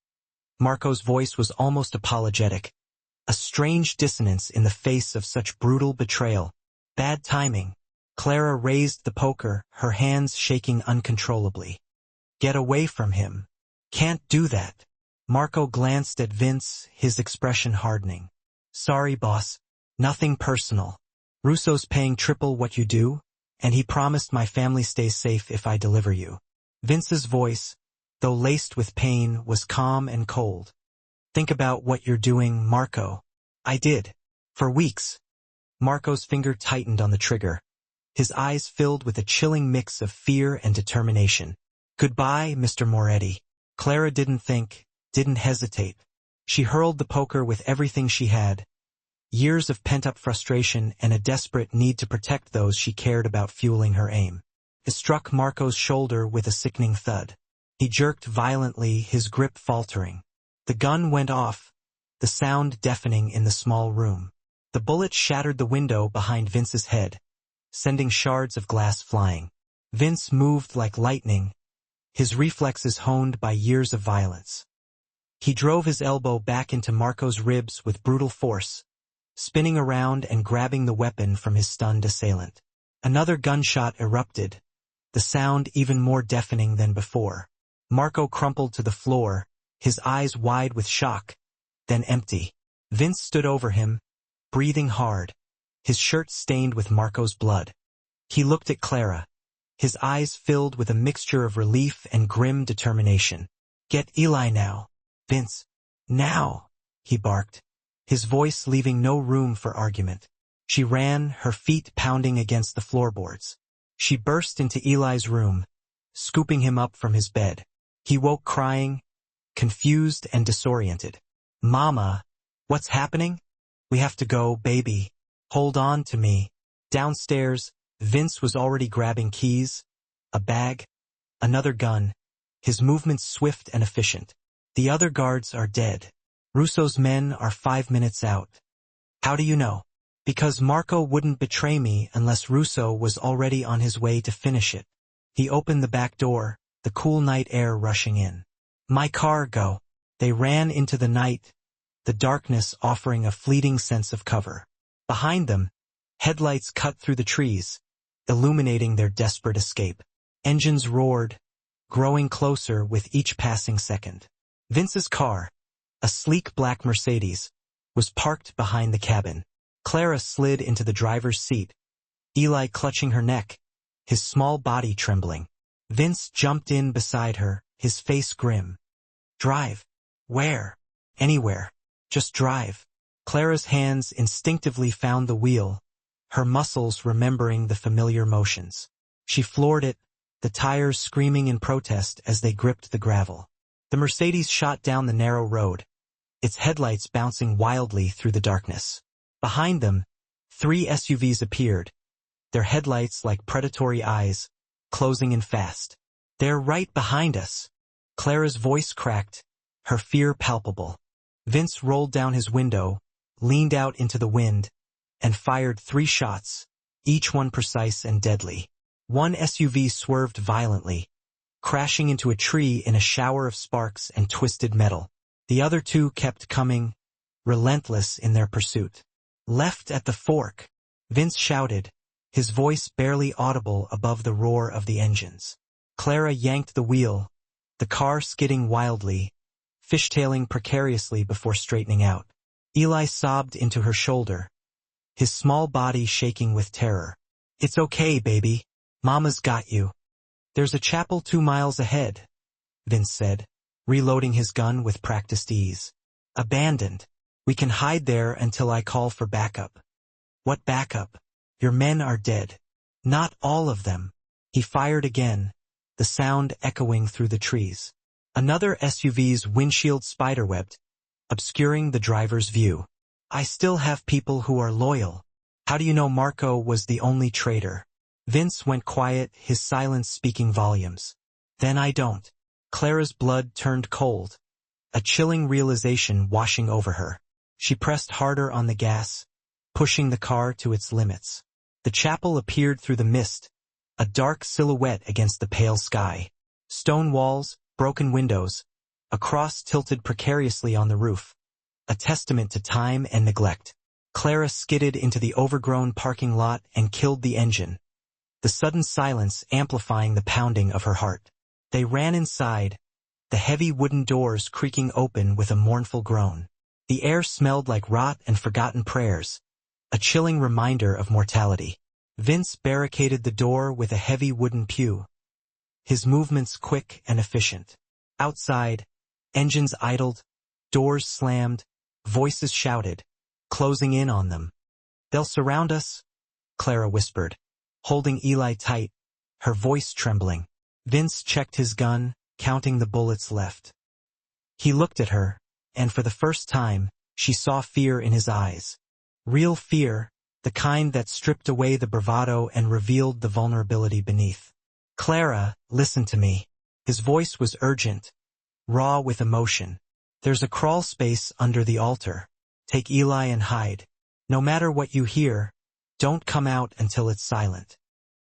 Marco's voice was almost apologetic, a strange dissonance in the face of such brutal betrayal. Bad timing. Clara raised the poker, her hands shaking uncontrollably. "Get away from him. Can't do that." Marco glanced at Vince, his expression hardening. "Sorry, boss. Nothing personal. Russo's paying triple what you do, and he promised my family stays safe if I deliver you." Vince's voice, though laced with pain, was calm and cold. "Think about what you're doing, Marco." "I did. For weeks." Marco's finger tightened on the trigger, his eyes filled with a chilling mix of fear and determination. "Goodbye, Mr. Moretti." Clara didn't hesitate. She hurled the poker with everything she had, years of pent-up frustration and a desperate need to protect those she cared about fueling her aim. It struck Marco's shoulder with a sickening thud. He jerked violently, his grip faltering. The gun went off, the sound deafening in the small room. The bullet shattered the window behind Vince's head, sending shards of glass flying. Vince moved like lightning, his reflexes honed by years of violence. He drove his elbow back into Marco's ribs with brutal force, spinning around and grabbing the weapon from his stunned assailant. Another gunshot erupted, the sound even more deafening than before. Marco crumpled to the floor, his eyes wide with shock, then empty. Vince stood over him, breathing hard, his shirt stained with Marco's blood. He looked at Clara, his eyes filled with a mixture of relief and grim determination. "Get Eli now, Vince. Now," he barked, his voice leaving no room for argument. She ran, her feet pounding against the floorboards. She burst into Eli's room, scooping him up from his bed. He woke crying, confused and disoriented. "Mama, what's happening?" "We have to go, baby. Hold on to me." Downstairs, Vince was already grabbing keys, a bag, another gun, his movements swift and efficient. "The other guards are dead. Russo's men are 5 minutes out." "How do you know?" "Because Marco wouldn't betray me unless Russo was already on his way to finish it." He opened the back door, the cool night air rushing in. "My car, go." They ran into the night, the darkness offering a fleeting sense of cover. Behind them, headlights cut through the trees, illuminating their desperate escape. Engines roared, growing closer with each passing second. Vince's car, a sleek black Mercedes, was parked behind the cabin. Clara slid into the driver's seat, Eli clutching her neck, his small body trembling. Vince jumped in beside her, his face grim. "Drive." "Where?" "Anywhere. Just drive." Clara's hands instinctively found the wheel, her muscles remembering the familiar motions. She floored it, the tires screaming in protest as they gripped the gravel. The Mercedes shot down the narrow road, its headlights bouncing wildly through the darkness. Behind them, 3 SUVs appeared, their headlights like predatory eyes, closing in fast. "They're right behind us." Clara's voice cracked, her fear palpable. Vince rolled down his window, leaned out into the wind, and fired 3 shots, each one precise and deadly. One SUV swerved violently, crashing into a tree in a shower of sparks and twisted metal. The other 2 kept coming, relentless in their pursuit. Left at the fork, Vince shouted, his voice barely audible above the roar of the engines. Clara yanked the wheel, the car skidding wildly, fishtailing precariously before straightening out. Eli sobbed into her shoulder, his small body shaking with terror. "It's okay, baby. Mama's got you." "There's a chapel 2 miles ahead," Vince said, reloading his gun with practiced ease. "Abandoned. We can hide there until I call for backup." "What backup? Your men are dead." "Not all of them." He fired again, the sound echoing through the trees. Another SUV's windshield spiderwebbed, obscuring the driver's view. "I still have people who are loyal. How do you know Marco was the only traitor?" Vince went quiet, his silence speaking volumes. "Then I don't." Clara's blood turned cold, a chilling realization washing over her. She pressed harder on the gas, pushing the car to its limits. The chapel appeared through the mist, a dark silhouette against the pale sky. Stone walls, broken windows, a cross tilted precariously on the roof, a testament to time and neglect. Clara skidded into the overgrown parking lot and killed the engine, the sudden silence amplifying the pounding of her heart. They ran inside, the heavy wooden doors creaking open with a mournful groan. The air smelled like rot and forgotten prayers, a chilling reminder of mortality. Vince barricaded the door with a heavy wooden pew, his movements quick and efficient. Outside, engines idled, doors slammed, voices shouted, closing in on them. "They'll surround us," Clara whispered, holding Eli tight, her voice trembling. Vince checked his gun, counting the bullets left. He looked at her, and for the first time, she saw fear in his eyes. Real fear, the kind that stripped away the bravado and revealed the vulnerability beneath. "Clara, listen to me." His voice was urgent, raw with emotion. "There's a crawl space under the altar. Take Eli and hide. No matter what you hear, don't come out until it's silent."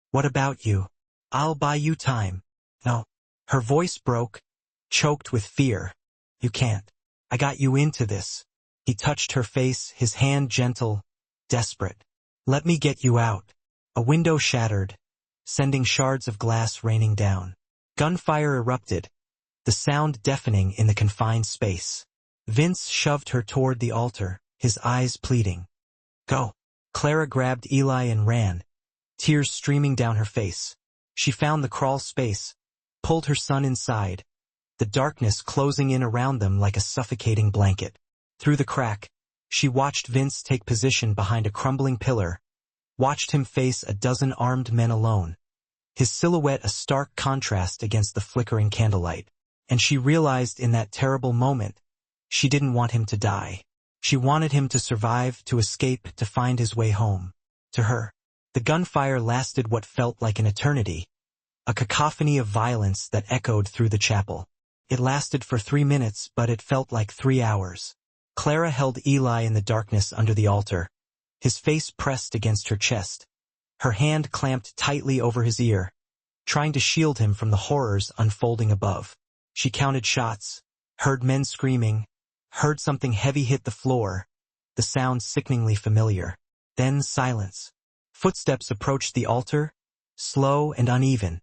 "What about you?" "I'll buy you time." "No." Her voice broke, choked with fear. "You can't. I got you into this." He touched her face, his hand gentle, desperate. "Let me get you out." A window shattered, sending shards of glass raining down. Gunfire erupted, the sound deafening in the confined space. Vince shoved her toward the altar, his eyes pleading. "Go." Clara grabbed Eli and ran, tears streaming down her face. She found the crawl space, pulled her son inside, the darkness closing in around them like a suffocating blanket. Through the crack, she watched Vince take position behind a crumbling pillar, watched him face a dozen armed men alone, his silhouette a stark contrast against the flickering candlelight. And she realized in that terrible moment, she didn't want him to die. She wanted him to survive, to escape, to find his way home. To her, the gunfire lasted what felt like an eternity, a cacophony of violence that echoed through the chapel. It lasted for 3 minutes, but it felt like 3 hours. Clara held Eli in the darkness under the altar, his face pressed against her chest, her hand clamped tightly over his ear, trying to shield him from the horrors unfolding above. She counted shots, heard men screaming, heard something heavy hit the floor, the sound sickeningly familiar. Then silence. Footsteps approached the altar, slow and uneven,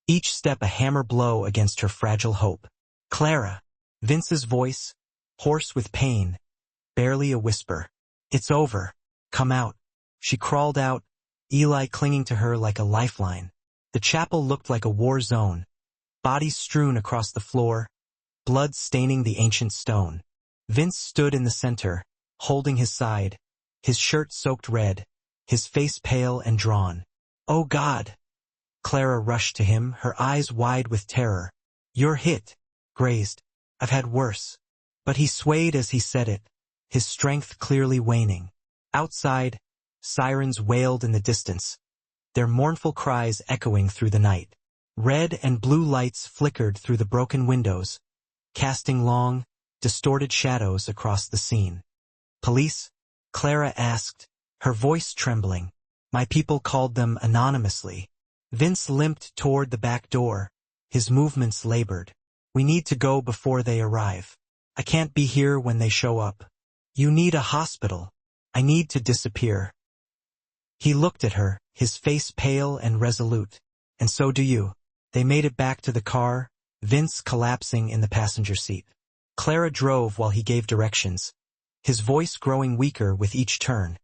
each step a hammer blow against her fragile hope. "Clara." Vince's voice, hoarse with pain, barely a whisper. "It's over. Come out." She crawled out, Eli clinging to her like a lifeline. The chapel looked like a war zone, bodies strewn across the floor, blood staining the ancient stone. Vince stood in the center, holding his side, his shirt soaked red, his face pale and drawn. "Oh God!" Clara rushed to him, her eyes wide with terror. "You're hit. Grazed. I've had worse." But he swayed as he said it, his strength clearly waning. Outside, sirens wailed in the distance, their mournful cries echoing through the night. Red and blue lights flickered through the broken windows, casting long, distorted shadows across the scene. "Police?" Clara asked, her voice trembling. My people called them anonymously. Vince limped toward the back door, his movements labored. We need to go before they arrive. I can't be here when they show up. You need a hospital. I need to disappear. He looked at her, his face pale and resolute. And so do you. They made it back to the car, Vince collapsing in the passenger seat. Clara drove while he gave directions, his voice growing weaker with each turn,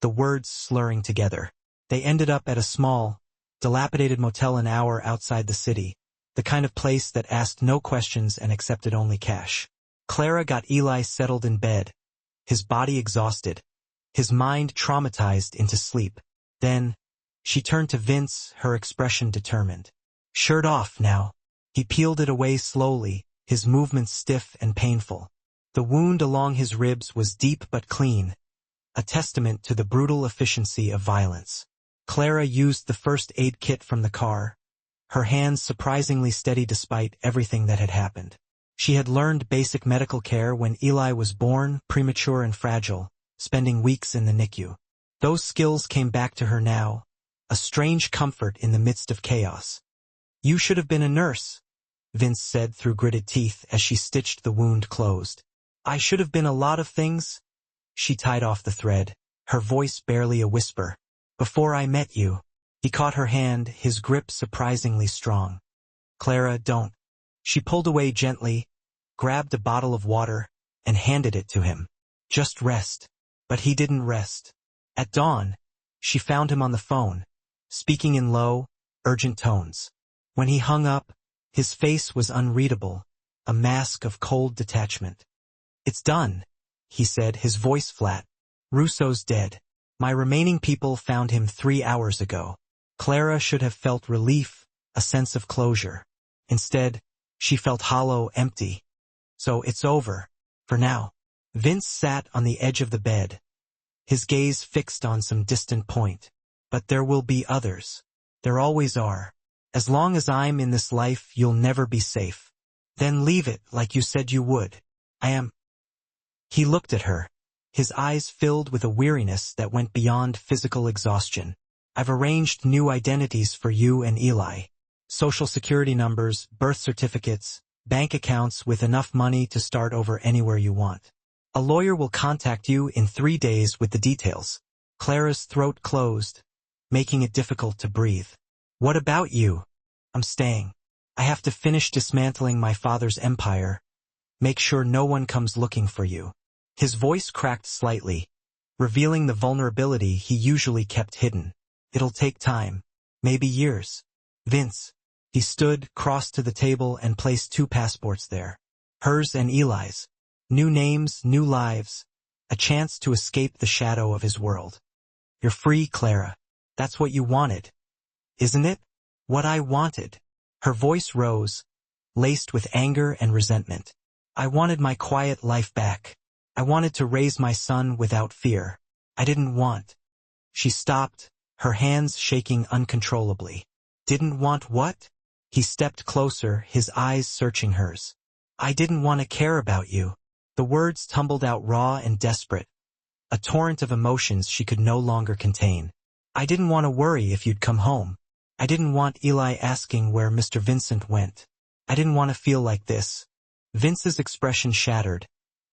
the words slurring together. They ended up at a small, dilapidated motel an hour outside the city, the kind of place that asked no questions and accepted only cash. Clara got Eli settled in bed, his body exhausted, his mind traumatized into sleep. Then, she turned to Vince, her expression determined. Shirt off now. He peeled it away slowly, his movements stiff and painful. The wound along his ribs was deep but clean, a testament to the brutal efficiency of violence. Clara used the first aid kit from the car, her hands surprisingly steady despite everything that had happened. She had learned basic medical care when Eli was born, premature and fragile, spending weeks in the NICU. Those skills came back to her now, a strange comfort in the midst of chaos. You should have been a nurse, Vince said through gritted teeth as she stitched the wound closed. I should have been a lot of things. She tied off the thread, her voice barely a whisper. Before I met you. He caught her hand, his grip surprisingly strong. Clara, don't. She pulled away gently, grabbed a bottle of water, and handed it to him. Just rest. But he didn't rest. At dawn, she found him on the phone, speaking in low, urgent tones. When he hung up, his face was unreadable, a mask of cold detachment. It's done, he said, his voice flat. Russo's dead. My remaining people found him 3 hours ago. Clara should have felt relief, a sense of closure. Instead, she felt hollow, empty. So it's over, for now. Vince sat on the edge of the bed, his gaze fixed on some distant point. But there will be others. There always are. As long as I'm in this life, you'll never be safe. Then leave it like you said you would. I am. He looked at her, his eyes filled with a weariness that went beyond physical exhaustion. I've arranged new identities for you and Eli. Social security numbers, birth certificates, bank accounts with enough money to start over anywhere you want. A lawyer will contact you in 3 days with the details. Clara's throat closed, making it difficult to breathe. What about you? I'm staying. I have to finish dismantling my father's empire. Make sure no one comes looking for you. His voice cracked slightly, revealing the vulnerability he usually kept hidden. It'll take time, maybe years. Vince. He stood, crossed to the table and placed 2 passports there. Hers and Eli's. New names, new lives. A chance to escape the shadow of his world. You're free, Clara. That's what you wanted. Isn't it? What I wanted. Her voice rose, laced with anger and resentment. I wanted my quiet life back. I wanted to raise my son without fear. I didn't want. She stopped, her hands shaking uncontrollably. Didn't want what? He stepped closer, his eyes searching hers. I didn't want to care about you. The words tumbled out raw and desperate, a torrent of emotions she could no longer contain. I didn't want to worry if you'd come home. I didn't want Eli asking where Mr. Vincent went. I didn't want to feel like this. Vince's expression shattered,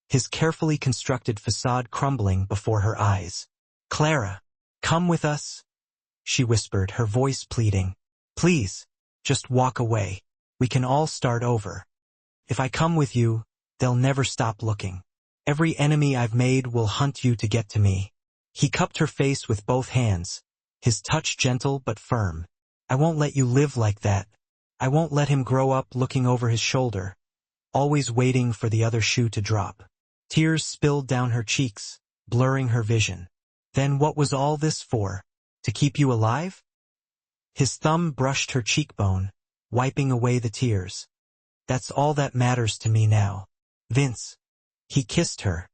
his carefully constructed facade crumbling before her eyes. Clara, come with us, she whispered, her voice pleading. Please, just walk away. We can all start over. If I come with you, they'll never stop looking. Every enemy I've made will hunt you to get to me. He cupped her face with both hands, his touch gentle but firm. I won't let you live like that. I won't let him grow up looking over his shoulder, always waiting for the other shoe to drop. Tears spilled down her cheeks, blurring her vision. Then what was all this for? To keep you alive? His thumb brushed her cheekbone, wiping away the tears. That's all that matters to me now. Vince. He kissed her,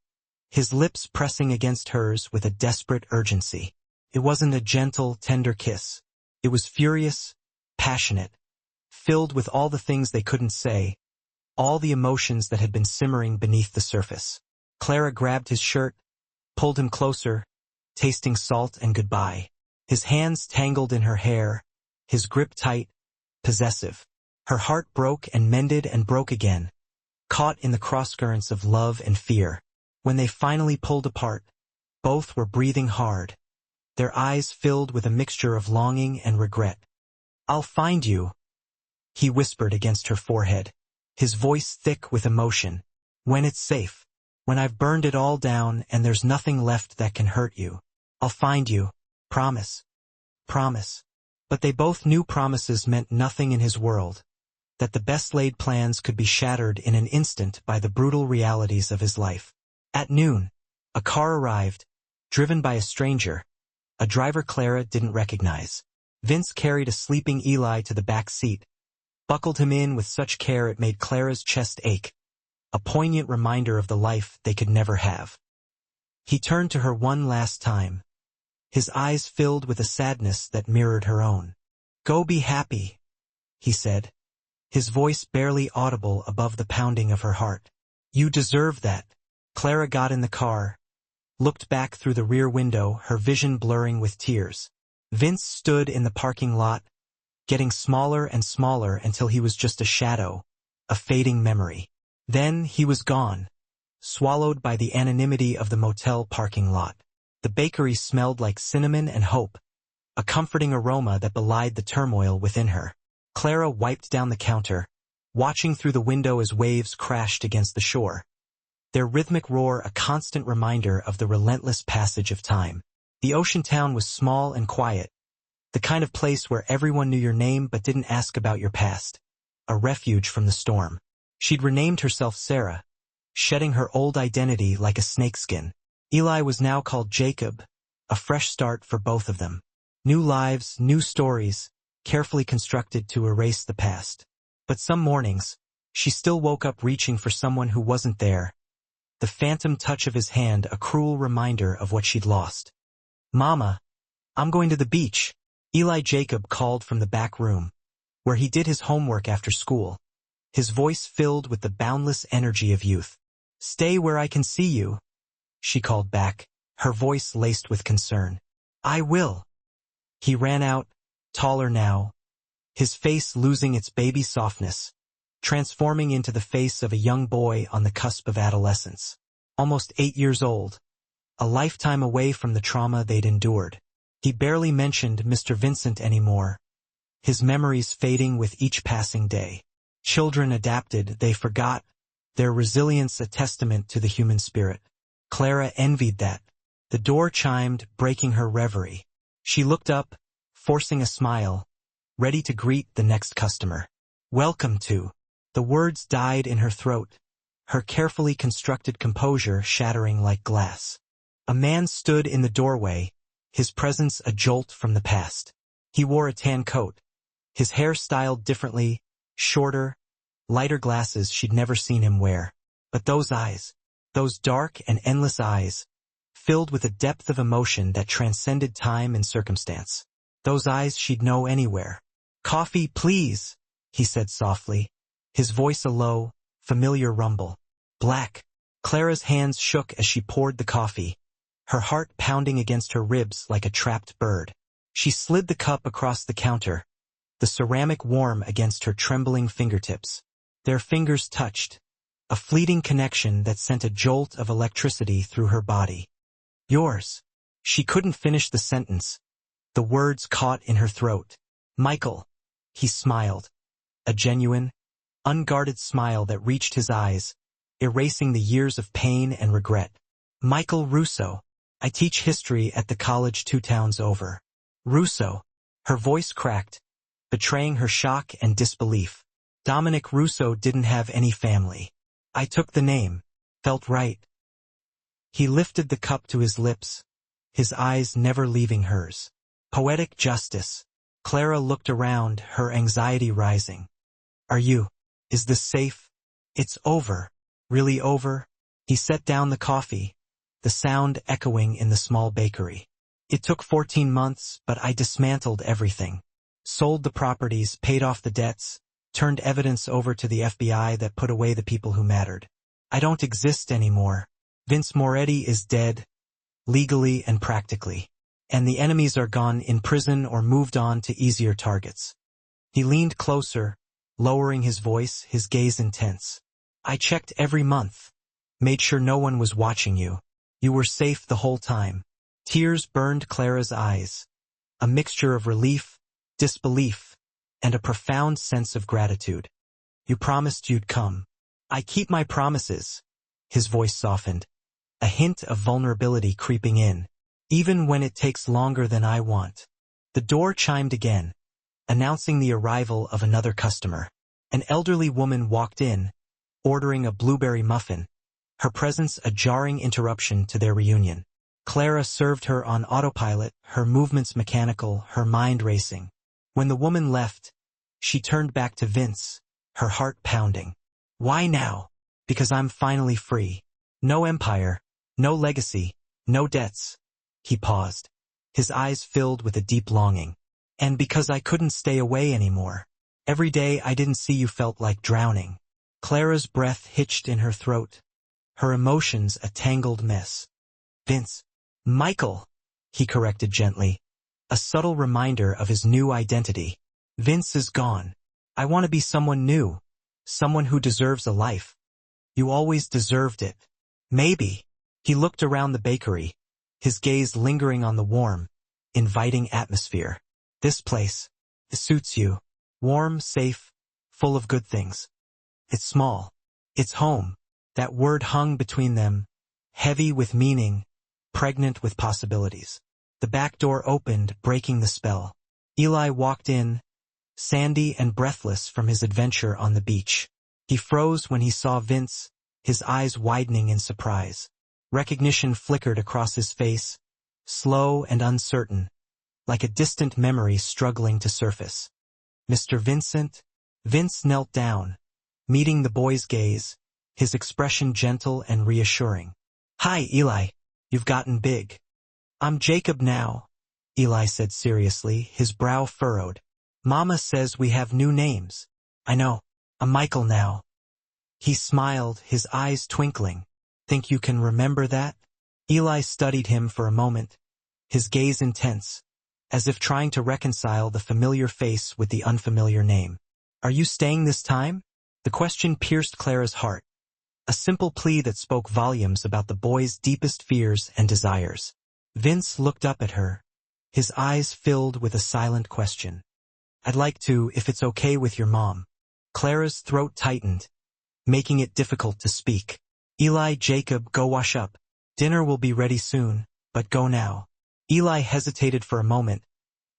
his lips pressing against hers with a desperate urgency. It wasn't a gentle, tender kiss. It was furious, passionate, filled with all the things they couldn't say, all the emotions that had been simmering beneath the surface. Clara grabbed his shirt, pulled him closer, tasting salt and goodbye. His hands tangled in her hair, his grip tight, possessive. Her heart broke and mended and broke again, caught in the crosscurrents of love and fear. When they finally pulled apart, both were breathing hard, their eyes filled with a mixture of longing and regret. "I'll find you," he whispered against her forehead, his voice thick with emotion. "When it's safe. When I've burned it all down and there's nothing left that can hurt you. I'll find you. Promise. Promise." But they both knew promises meant nothing in his world, that the best-laid plans could be shattered in an instant by the brutal realities of his life. At noon, a car arrived, driven by a stranger, a driver Clara didn't recognize. Vince carried a sleeping Eli to the back seat, buckled him in with such care it made Clara's chest ache, a poignant reminder of the life they could never have. He turned to her one last time, his eyes filled with a sadness that mirrored her own. "Go be happy," he said, his voice barely audible above the pounding of her heart. "You deserve that." Clara got in the car, looked back through the rear window, her vision blurring with tears. Vince stood in the parking lot, getting smaller and smaller until he was just a shadow, a fading memory. Then he was gone, swallowed by the anonymity of the motel parking lot. The bakery smelled like cinnamon and hope, a comforting aroma that belied the turmoil within her. Clara wiped down the counter, watching through the window as waves crashed against the shore, their rhythmic roar a constant reminder of the relentless passage of time. The ocean town was small and quiet, the kind of place where everyone knew your name but didn't ask about your past, a refuge from the storm. She'd renamed herself Sarah, shedding her old identity like a snakeskin. Eli was now called Jacob, a fresh start for both of them. New lives, new stories, carefully constructed to erase the past. But some mornings, she still woke up reaching for someone who wasn't there, the phantom touch of his hand a cruel reminder of what she'd lost. "Mama, I'm going to the beach," Eli Jacob called from the back room, where he did his homework after school, his voice filled with the boundless energy of youth. "Stay where I can see you," she called back, her voice laced with concern. "I will." He ran out, taller now, his face losing its baby softness, transforming into the face of a young boy on the cusp of adolescence. Almost 8 years old, a lifetime away from the trauma they'd endured. He barely mentioned Mr. Vincent anymore, his memories fading with each passing day. Children adapted, they forgot, their resilience a testament to the human spirit. Clara envied that. The door chimed, breaking her reverie. She looked up, forcing a smile, ready to greet the next customer. "Welcome to." The words died in her throat, her carefully constructed composure shattering like glass. A man stood in the doorway, his presence a jolt from the past. He wore a tan coat, his hair styled differently, shorter, lighter glasses she'd never seen him wear. But those eyes, those dark and endless eyes, filled with a depth of emotion that transcended time and circumstance. Those eyes she'd know anywhere. "Coffee, please," he said softly, his voice a low, familiar rumble. "Black." Clara's hands shook as she poured the coffee, her heart pounding against her ribs like a trapped bird. She slid the cup across the counter, the ceramic warm against her trembling fingertips. Their fingers touched, a fleeting connection that sent a jolt of electricity through her body. "Yours." She couldn't finish the sentence. The words caught in her throat. "Michael." He smiled, a genuine, unguarded smile that reached his eyes, erasing the years of pain and regret. "Michael Russo. I teach history at the college 2 towns over." "Russo." Her voice cracked, betraying her shock and disbelief. "Dominic Russo didn't have any family. I took the name. Felt right." He lifted the cup to his lips, his eyes never leaving hers. "Poetic justice." Clara looked around, her anxiety rising. Is this safe?" "It's over." "Really over?" He set down the coffee, the sound echoing in the small bakery. "It took 14 months, but I dismantled everything. Sold the properties, paid off the debts, turned evidence over to the FBI that put away the people who mattered. I don't exist anymore. Vince Moretti is dead. legally and practically. And the enemies are gone in prison or moved on to easier targets. He leaned closer, lowering his voice, his gaze intense. I checked every month. Made sure no one was watching you. You were safe the whole time. Tears burned Clara's eyes. A mixture of relief, disbelief, and a profound sense of gratitude. You promised you'd come. I keep my promises. His voice softened. A hint of vulnerability creeping in. Even when it takes longer than I want. The door chimed again, announcing the arrival of another customer. An elderly woman walked in, ordering a blueberry muffin, her presence a jarring interruption to their reunion. Clara served her on autopilot, her movements mechanical, her mind racing. When the woman left, she turned back to Vince, her heart pounding. Why now? Because I'm finally free. No empire, no legacy, no debts. He paused, his eyes filled with a deep longing. And because I couldn't stay away anymore. Every day I didn't see you felt like drowning. Clara's breath hitched in her throat, her emotions a tangled mess. Vince. Michael, he corrected gently, a subtle reminder of his new identity. Vince is gone. I want to be someone new, someone who deserves a life. You always deserved it. Maybe. He looked around the bakery, his gaze lingering on the warm, inviting atmosphere. This place, it suits you. Warm, safe, full of good things. It's small. It's home. That word hung between them, heavy with meaning, pregnant with possibilities. The back door opened, breaking the spell. Eli walked in, sandy and breathless from his adventure on the beach. He froze when he saw Vince, his eyes widening in surprise. Recognition flickered across his face, slow and uncertain, like a distant memory struggling to surface. Mr. Vincent? Vince knelt down, meeting the boy's gaze, his expression gentle and reassuring. Hi, Eli. You've gotten big. I'm Jacob now, Eli said seriously, his brow furrowed. Mama says we have new names. I know. I'm Michael now. He smiled, his eyes twinkling. Think you can remember that? Eli studied him for a moment, his gaze intense, as if trying to reconcile the familiar face with the unfamiliar name. Are you staying this time? The question pierced Clara's heart, a simple plea that spoke volumes about the boy's deepest fears and desires. Vince looked up at her, his eyes filled with a silent question. I'd like to, if it's okay with your mom. Clara's throat tightened, making it difficult to speak. Eli, Jacob, go wash up. Dinner will be ready soon, but go now. Eli hesitated for a moment,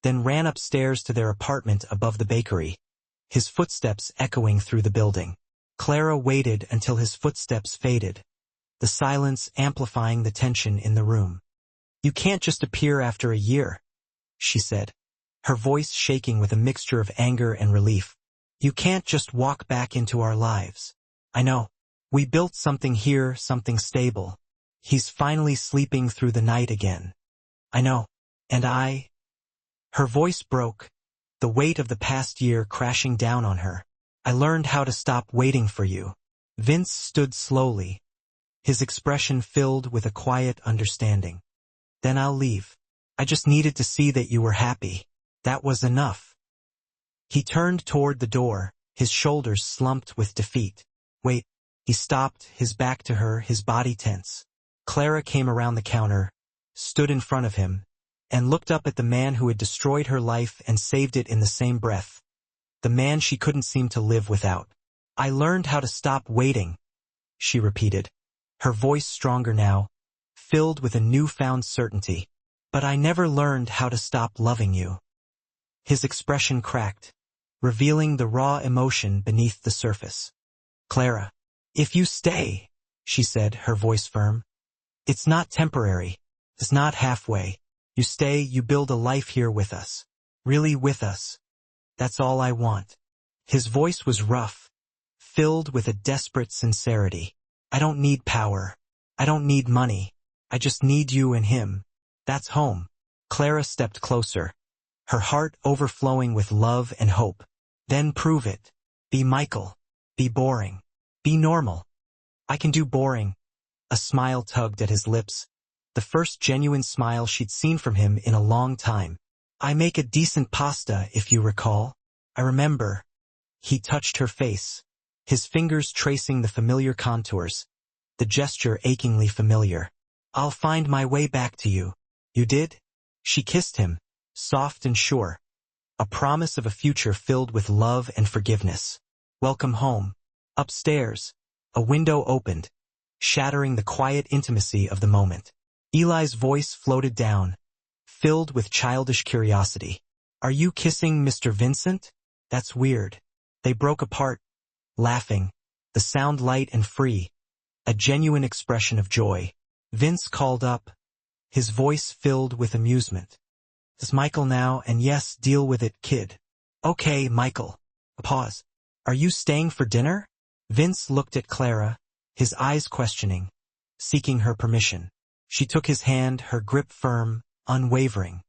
then ran upstairs to their apartment above the bakery, his footsteps echoing through the building. Clara waited until his footsteps faded, the silence amplifying the tension in the room. You can't just appear after a year, she said, her voice shaking with a mixture of anger and relief. You can't just walk back into our lives. I know. We built something here, something stable. He's finally sleeping through the night again. I know. And I... Her voice broke, the weight of the past year crashing down on her. I learned how to stop waiting for you. Vince stood slowly, his expression filled with a quiet understanding. Then I'll leave. I just needed to see that you were happy. That was enough. He turned toward the door, his shoulders slumped with defeat. Wait. He stopped, his back to her, his body tense. Clara came around the counter, stood in front of him, and looked up at the man who had destroyed her life and saved it in the same breath. The man she couldn't seem to live without. I learned how to stop waiting, she repeated, her voice stronger now, filled with a newfound certainty. But I never learned how to stop loving you. His expression cracked, revealing the raw emotion beneath the surface. Clara. If you stay, she said, her voice firm. It's not temporary. It's not halfway. You stay, you build a life here with us. Really with us. That's all I want. His voice was rough, filled with a desperate sincerity. I don't need power. I don't need money. I just need you and him. That's home. Clara stepped closer, her heart overflowing with love and hope. Then prove it. Be Michael. Be boring. Be normal. I can do boring. A smile tugged at his lips, the first genuine smile she'd seen from him in a long time. "I make a decent pasta, if you recall." "I remember." He touched her face, his fingers tracing the familiar contours, the gesture achingly familiar. "I'll find my way back to you." "You did?" She kissed him, soft and sure, a promise of a future filled with love and forgiveness. "Welcome home." Upstairs, a window opened, shattering the quiet intimacy of the moment. Eli's voice floated down, filled with childish curiosity. "Are you kissing Mr. Vincent? That's weird." They broke apart, laughing, the sound light and free, a genuine expression of joy. Vince called up, his voice filled with amusement. "It's Michael now, and yes, deal with it, kid." "Okay, Michael." A pause. "Are you staying for dinner?" Vince looked at Clara, his eyes questioning, seeking her permission. She took his hand, her grip firm, unwavering.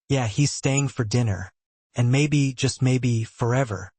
"Yeah, he's staying for dinner. And maybe, just maybe, forever."